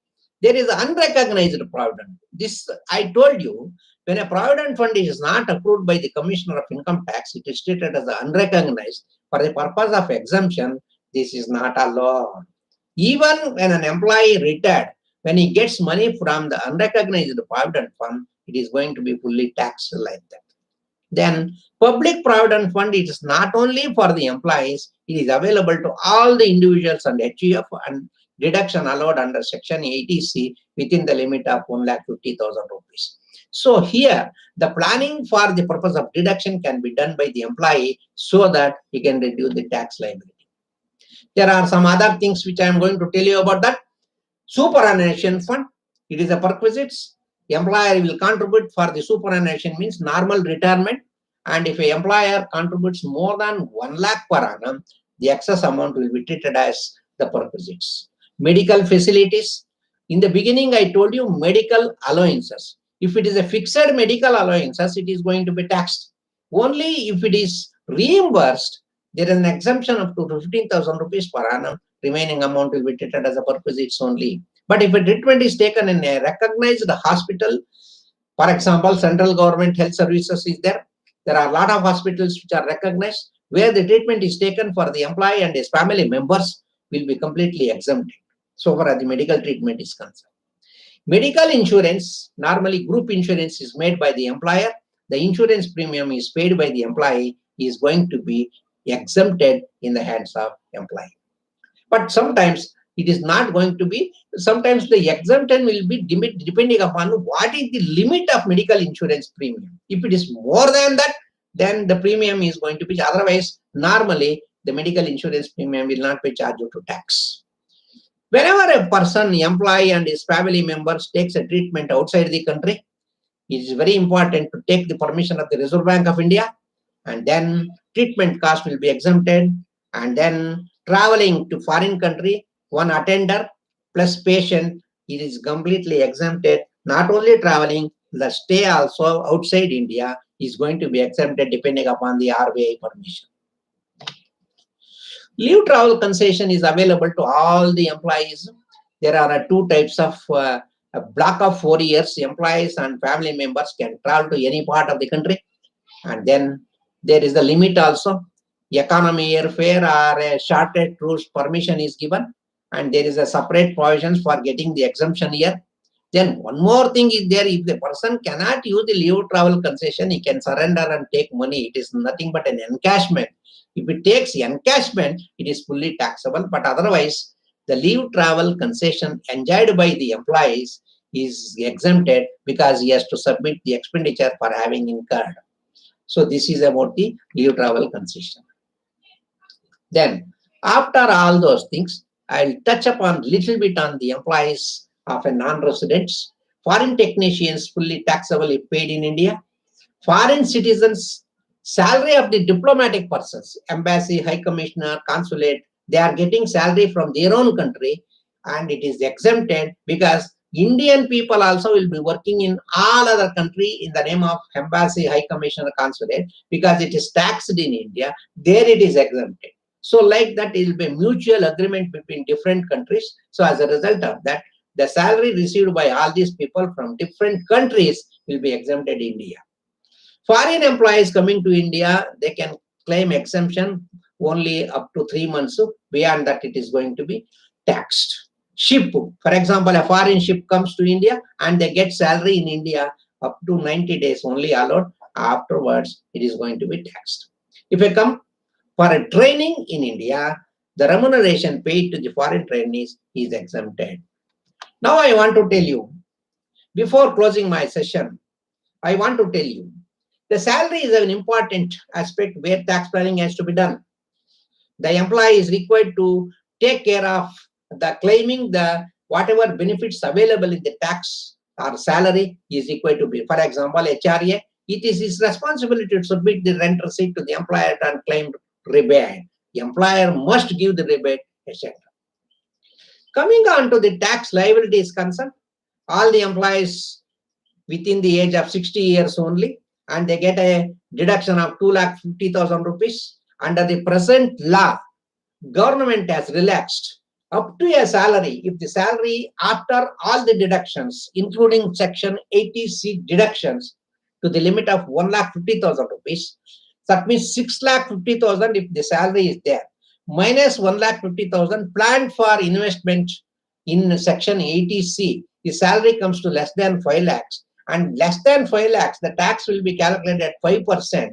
There is unrecognized provident. This I told you, when a provident fund is not approved by the Commissioner of Income Tax, it is treated as unrecognized. For the purpose of exemption, this is not allowed. Even when an employee retired, when he gets money from the unrecognized provident fund, it is going to be fully taxed like that. Then public provident fund, it is not only for the employees, it is available to all the individuals and HUF, and deduction allowed under section 80C within the limit of 1,50,000 rupees. So here the planning for the purpose of deduction can be done by the employee so that he can reduce the tax liability. There are some other things which I am going to tell you about that. Superannuation fund, it is a perquisites. The employer will contribute for the superannuation, means normal retirement, and if an employer contributes more than 1 lakh per annum, the excess amount will be treated as the perquisites. Medical facilities, in the beginning I told you medical allowances. If it is a fixed medical allowances, it is going to be taxed. Only if it is reimbursed, there is an exemption up to 15,000 rupees per annum. Remaining amount will be treated as a perquisites only. But if a treatment is taken in a recognized hospital, for example, central government health services is there. There are a lot of hospitals which are recognized, where the treatment is taken for the employee and his family members will be completely exempted. So far as the medical treatment is concerned. Medical insurance, normally group insurance is made by the employer. The insurance premium is paid by the employee, is going to be exempted in the hands of employee. But sometimes it is not going to be. Sometimes the exemption will be depending upon what is the limit of medical insurance premium. If it is more than that, then the premium is going to be. Otherwise, normally the medical insurance premium will not be charged to tax. Whenever a person, employee and his family members takes a treatment outside the country, it is very important to take the permission of the Reserve Bank of India, and then treatment cost will be exempted. And then traveling to foreign country, one attender plus patient, it is completely exempted. Not only traveling, the stay also outside India is going to be exempted depending upon the RBI permission. Leave travel concession is available to all the employees. There are two types of a block of 4 years. Employees and family members can travel to any part of the country. And then there is the limit also. Economy airfare or a shorted cruise permission is given, and there is a separate provisions for getting the exemption here. Then one more thing is there, if the person cannot use the leave travel concession, he can surrender and take money. It is nothing but an encashment. If it takes encashment, it is fully taxable, but otherwise the leave travel concession enjoyed by the employees is exempted because he has to submit the expenditure for having incurred. So this is about the leave travel concession. Then, after all those things, I'll touch upon little bit on the employees of a non-residents, foreign technicians fully taxable if paid in India, foreign citizens, salary of the diplomatic persons, embassy, high commissioner, consulate, they are getting salary from their own country and it is exempted because Indian people also will be working in all other country in the name of embassy, high commissioner, consulate because it is taxed in India, there it is exempted. So like that, it will be mutual agreement between different countries. So as a result of that, the salary received by all these people from different countries will be exempted in India. Foreign employees coming to India, they can claim exemption only up to 3 months. Beyond that, it is going to be taxed. Ship, for example, a foreign ship comes to India and they get salary in India up to 90 days only allowed. Afterwards, it is going to be taxed. If I come for a training in India, the remuneration paid to the foreign trainees is exempted. Now I want to tell you, before closing my session, I want to tell you, the salary is an important aspect where tax planning has to be done. The employee is required to take care of the claiming the whatever benefits available in the tax or salary is required to be. For example, HRA, it is his responsibility to submit the rent receipt to the employer and claim rebate. The employer must give the rebate, etc. Coming on to the tax liability is concerned, all the employees within the age of 60 years only, and they get a deduction of 2,50,000 rupees. Under the present law, government has relaxed up to a salary. If the salary after all the deductions, including section 80C deductions, to the limit of 1,50,000 rupees, that means 6,50,000 if the salary is there, minus 1,50,000 planned for investment in section 80C, the salary comes to less than 5 lakhs. And less than 5 lakhs, the tax will be calculated at 5%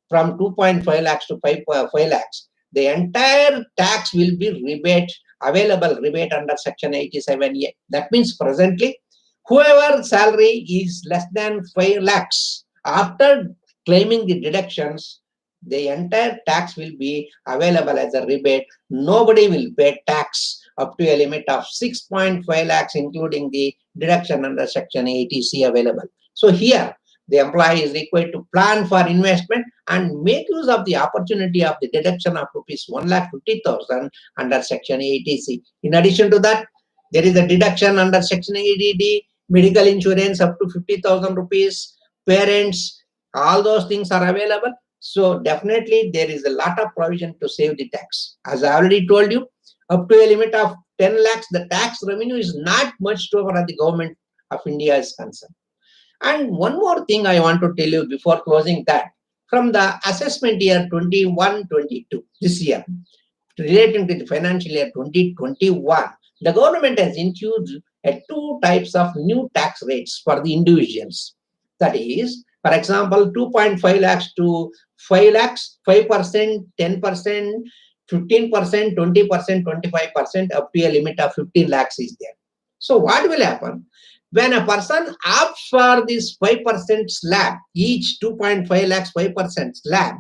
from 2.5 lakhs to 5 lakhs. The entire tax will be available rebate under section 87A. That means presently, whoever salary is less than 5 lakhs, after claiming the deductions, the entire tax will be available as a rebate. Nobody will pay tax up to a limit of 6.5 lakhs, including the deduction under section 80C available. So here, the employee is required to plan for investment and make use of the opportunity of the deduction of rupees 1,50,000 under section 80C. In addition to that, there is a deduction under section 80D, medical insurance up to 50,000 rupees, parents, all those things are available. So definitely there is a lot of provision to save the tax. As I already told you, up to a limit of 10 lakhs, the tax revenue is not much to the government of India is concerned. And one more thing I want to tell you before closing that, from the assessment year 21-22, this year, relating to the financial year 2021, the government has introduced 2 types of new tax rates for the individuals. That is, for example, 2.5 lakhs to 5 lakhs, 5%, 10%, 15%, 20%, 25%, up to a limit of 15 lakhs is there. So what will happen? When a person opts for this 5% slab, each 2.5 lakhs 5% slab,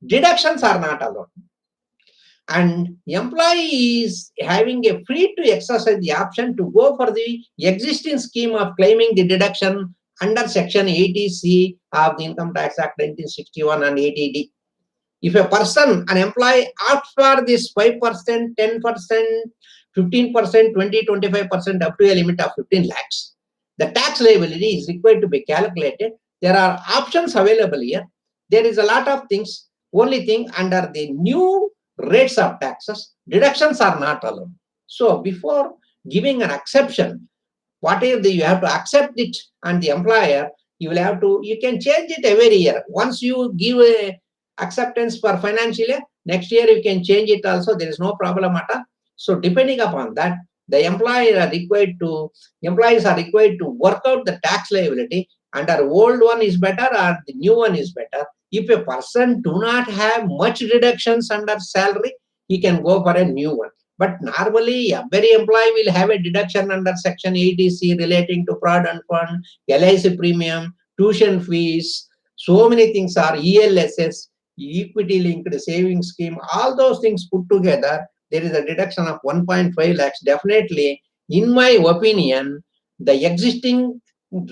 deductions are not allowed. And employee is having a free to exercise the option to go for the existing scheme of claiming the deduction under section 80C of the Income Tax Act 1961 and 80D. If a person, an employee, opts for this 5%, 10%, 15%, 20, 25% up to a limit of 15 lakhs, the tax liability is required to be calculated. There are options available here. There is a lot of things. Only thing, under the new rates of taxes, deductions are not allowed. So before giving an exception, whatever you have to accept it, and the employer, you can change it every year. Once you give a acceptance for financial year, next year you can change it also. There is no problem at all. So depending upon that, the employees are required to work out the tax liability under old one is better or the new one is better. If a person do not have much deductions under salary, he can go for a new one. But normally, every employee will have a deduction under section 80C relating to Provident Fund, LIC premium, tuition fees, so many things are ELSS, equity linked savings scheme, all those things put together, there is a deduction of 1.5 lakhs. Definitely, in my opinion, the existing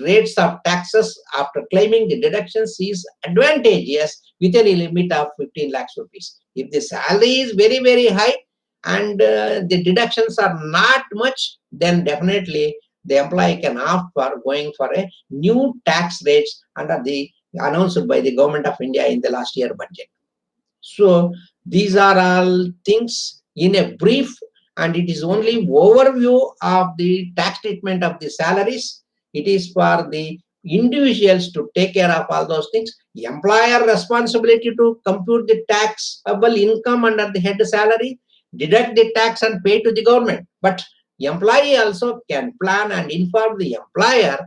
rates of taxes after claiming the deductions is advantageous within a limit of 15 lakhs rupees. If the salary is very, very high and the deductions are not much, then definitely the employee can opt for going for a new tax rates under the announced by the government of India in the last year budget. So these are all things in a brief, and it is only overview of the tax treatment of the salaries. It is for the individuals to take care of all those things. Employer responsibility to compute the taxable income under the head salary, deduct the tax and pay to the government. But employee also can plan and inform the employer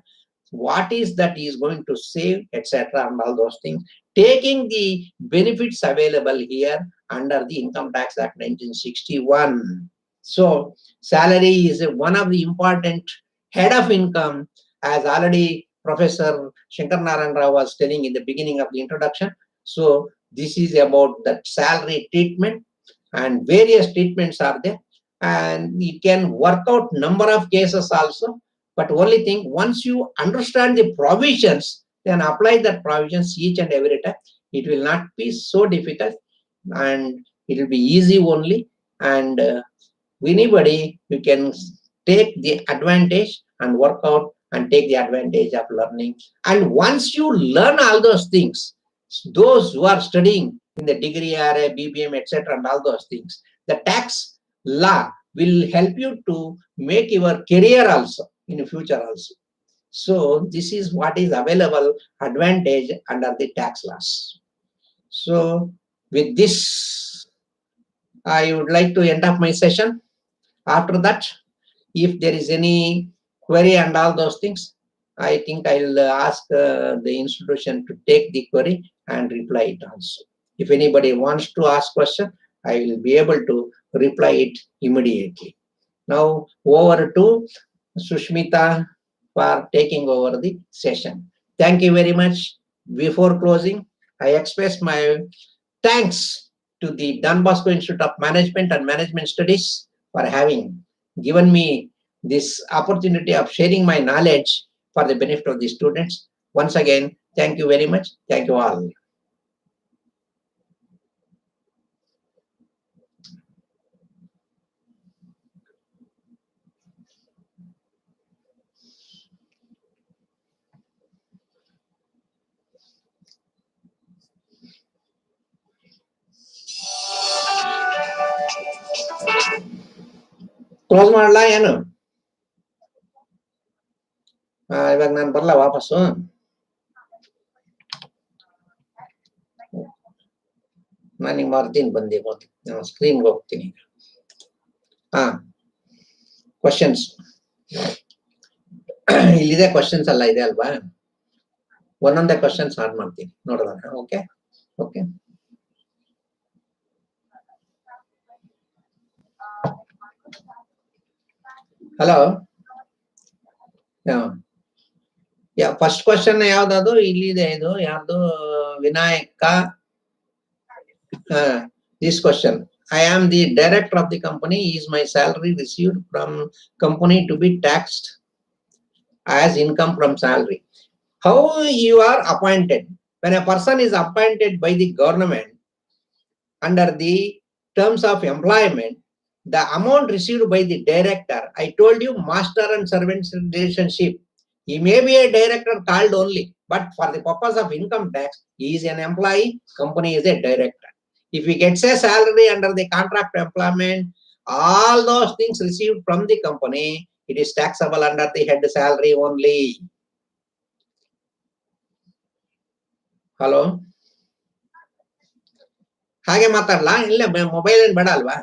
what is that he is going to save, etc., and all those things, taking the benefits available here under the Income Tax Act 1961. So salary is one of the important head of income, as already Professor Shankar Narayan Rao was telling in the beginning of the introduction. So this is about the salary treatment, and various treatments are there, and it can work out number of cases also. But only thing, once you understand the provisions, then apply that provisions each and every time. It will not be so difficult, and it will be easy only. And anybody, you can take the advantage and work out and take the advantage of learning. And once you learn all those things, those who are studying in the degree area, BBM, etc., and all those things, the tax law will help you to make your career also in the future also. So this is what is available advantage under the tax laws. So with this, I would like to end up my session. After that, if there is any query and all those things, I think I'll ask the institution to take the query and reply it also. If anybody wants to ask question, I will be able to reply it immediately. Now over to Sushmita for taking over the session. Thank you very much. Before closing, I express my thanks to the Don Bosco Institute of Management and Management Studies for having given me this opportunity of sharing my knowledge for the benefit of the students. Once again, thank you very much. Thank you all. Close ಮಾಡ್ಲಾ ಏನು ಇವಾಗ ನಾನು ಬರ್ಲಾ ವಾಪಸ್ಸು ನಾನೀಗ ಮಾಡ್ತೀನಿ ಬಂದಿ ನಾನು ಸ್ಕ್ರೀನ್ಗೆ ಹೋಗ್ತೀನಿ ಕ್ವಶನ್ಸ್ ಇಲ್ಲಿದೆ ಕ್ವಶನ್ಸ್ ಎಲ್ಲ ಇದೆ ಅಲ್ವಾ ಒಂದೊಂದೇ ಕ್ವಶನ್ಸ್ ಆಡ್ ಮಾಡ್ತೀನಿ ನೋಡೋಣ okay okay hello first question ಯಾವ್ದದು ಇಲ್ಲಿದೆ ಇದು ಯಾವ್ದು Vinayaka this question. I am the director of the company. Is my salary received from company to be taxed as income from salary? How you are appointed? When a person is appointed by the government under the terms of employment, the amount received by the director, I told you, master and servant relationship. He may be a director called only, but for the purpose of income tax, he is an employee, company is a director. If he gets a salary under the contract employment, all those things received from the company, it is taxable under the head salary only. Hello? ಹಾಗೆ ಮಾತಾಡ್ಲಾ ಇಲ್ಲ mobile ಏನ್ ಬೇಡ ಅಲ್ವಾ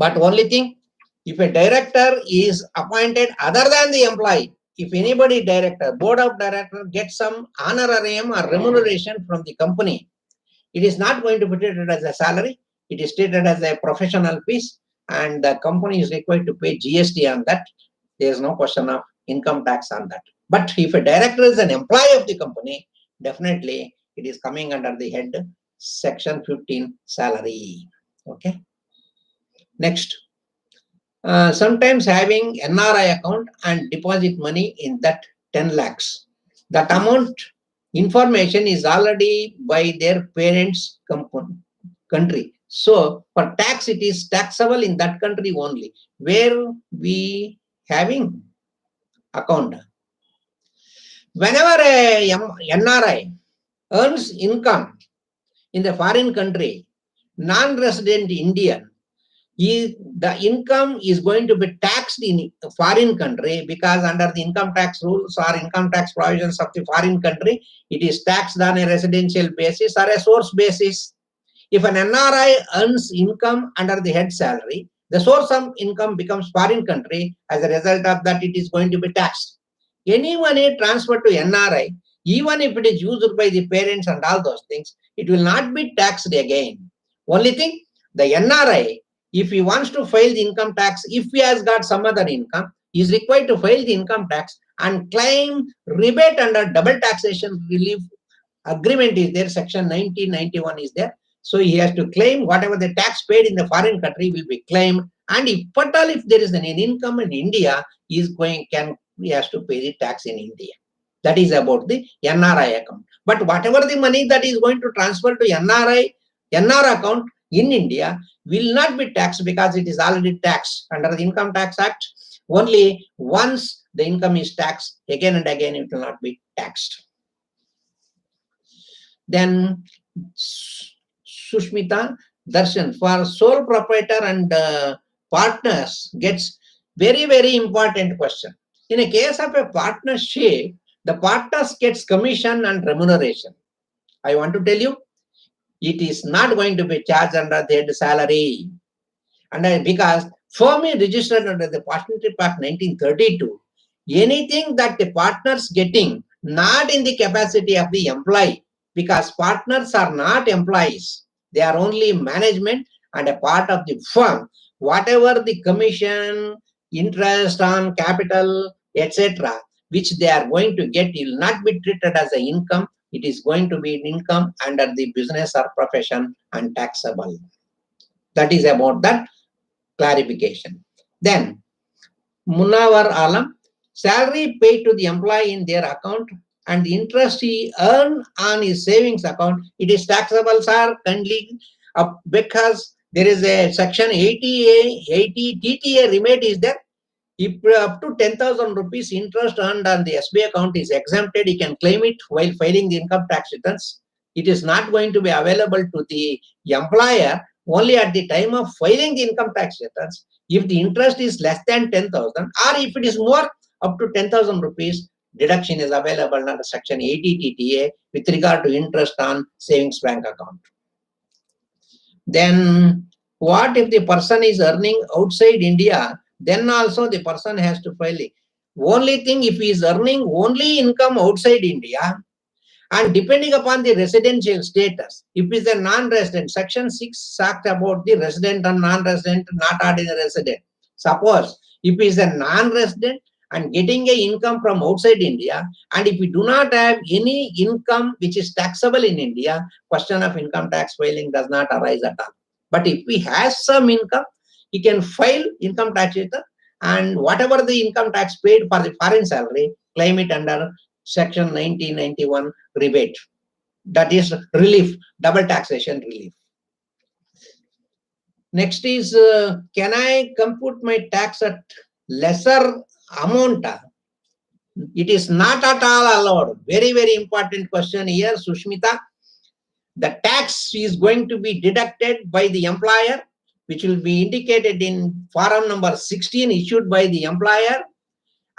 but only thing, if a director is appointed other than the employee, if anybody director, board of director gets some honorarium or remuneration from the company, it is not going to be treated as a salary. It is treated as a professional fees, and the company is required to pay GST on that. There is no question of income tax on that. But if a director is an employee of the company, definitely it is coming under the head section 15 salary. Okay. Next, sometimes having NRI account and deposit money in that 10 lakhs. That amount information is already by their parents' country. So for tax, it is taxable in that country only where we having account. Whenever a NRI earns income in the foreign country, non-resident Indian, the income is going to be taxed in a foreign country, because under the income tax rules or income tax provisions of the foreign country, it is taxed on a residential basis or a source basis. If an NRI earns income under the head salary, the source of income becomes foreign country. As a result of that, it is going to be taxed. Any money transferred to NRI, even if it is used by the parents and all those things, it will not be taxed again. Only thing, the NRI, if he wants to file the income tax, if he has got some other income, he is required to file the income tax and claim rebate under double taxation relief agreement is there, section 1991 is there. So he has to claim whatever the tax paid in the foreign country will be claimed, and if at all if there is an income in India, he has to pay the tax in India. That is about the NRI account. But whatever the money that is going to transfer to NR account in India will not be taxed, because it is already taxed under the Income Tax Act. Only once the income is taxed, again and again it will not be taxed. Then Sushmita Darshan, for sole proprietor and partners, gets very, very important question. In a case of a partnership, the partners gets commission and remuneration. I want to tell you, it is not going to be charged under their salary. And because firm is registered under the Partnership Act 1932, anything that the partners getting, not in the capacity of the employee, because partners are not employees, they are only management and a part of the firm. Whatever the commission, interest on capital, etc., which they are going to get, will not be treated as an income. It is going to be an income under the business or profession and taxable. That is about that clarification. Then Munawar Alam, salary paid to the employee in their account and the interest he earned on his savings account, it is taxable, sir, kindly, because there is a section 80 TTA remit is there. If up to 10,000 rupees interest earned on the SBI account is exempted, he can claim it while filing the income tax returns. It is not going to be available to the employer only at the time of filing the income tax returns. If the interest is less than 10,000, or if it is more up to 10,000 rupees, deduction is available under section 80 TTA with regard to interest on savings bank account. Then what if the person is earning outside India? Then also the person has to file it. Only thing, if he is earning only income outside India, and depending upon the residential status, if he is a non-resident, section 6 talked about the resident and non-resident, not ordinary resident. Suppose if he is a non-resident and getting a income from outside India, and if we do not have any income which is taxable in India, question of income tax filing does not arise at all. But if he has some income, he can file income tax return, and whatever the income tax paid for the foreign salary, claim it under section 1991 rebate. That is relief, double taxation relief. Next is, can I compute my tax at lesser amount? It is not at all allowed. Very, very important question here, Sushmita. The tax is going to be deducted by the employer, which will be indicated in form number 16 issued by the employer,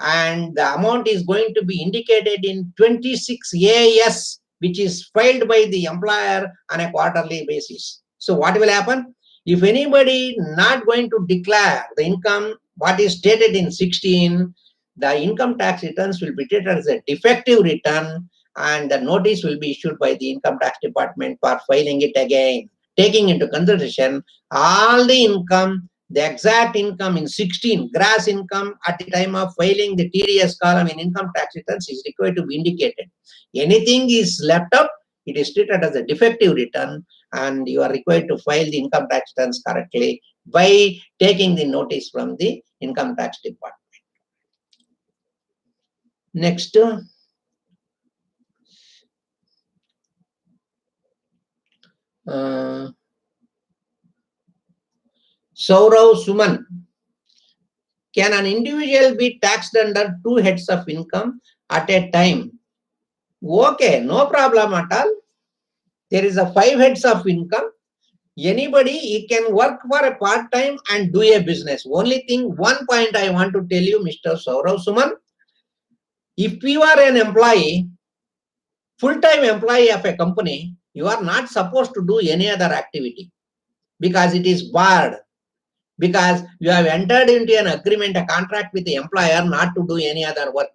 and the amount is going to be indicated in 26 AS, which is filed by the employer on a quarterly basis. So what will happen? If anybody not going to declare the income, what is stated in 16, the income tax returns will be treated as a defective return, and the notice will be issued by the income tax department for filing it again, taking into consideration all the income the exact income in 16, gross income at the time of filing the TDS column in income tax returns is required to be indicated. Anything is left out, it is treated as a defective return, and you are required to file the income tax returns correctly by taking the notice from the income tax department. Next, Saurav Suman. Can an individual be taxed under 2 heads of income at a time? Okay, no problem at all. There is a 5 heads of income. Anybody, he can work for a part-time and do a business. Only thing, one point I want to tell you, Mr. Saurav Suman, if you are an employee, full-time employee of a company, you are not supposed to do any other activity because it is barred. Because you have entered into an agreement, a contract with the employer not to do any other work.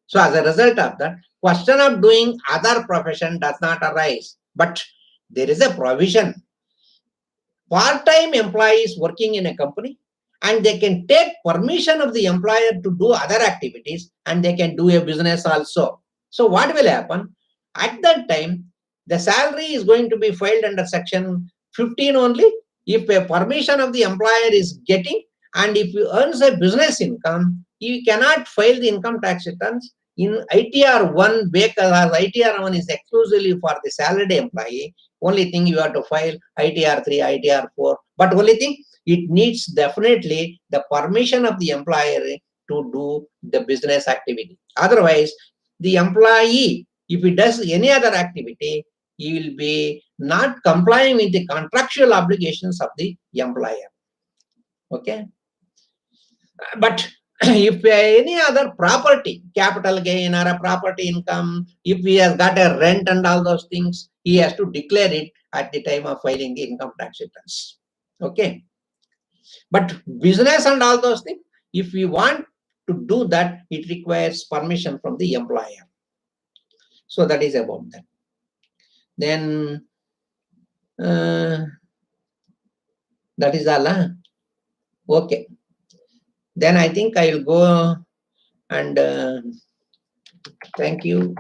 So as a result of that, question of doing other profession does not arise. But there is a provision. Part-time employees working in a company, and they can take permission of the employer to do other activities, and they can do a business also. So what will happen? At that time, the salary is going to be filed under section 15 only if a permission of the employer is getting, and if you earns a business income, you cannot file the income tax returns in ITR 1 because ITR 1 is exclusively for the salaried employee. Only thing you have to file ITR 3, ITR 4, but only thing, it needs definitely the permission of the employer to do the business activity. Otherwise, the employee, if he does any other activity, he will be not complying with the contractual obligations of the employer. Okay. But if any other property, capital gain or a property income, if he has got a rent and all those things, he has to declare it at the time of filing the income tax returns. Okay. But business and all those things, if we want to do that, it requires permission from the employer. So that is about that. Then that is all. Huh? Okay. Then I think I will go and thank you.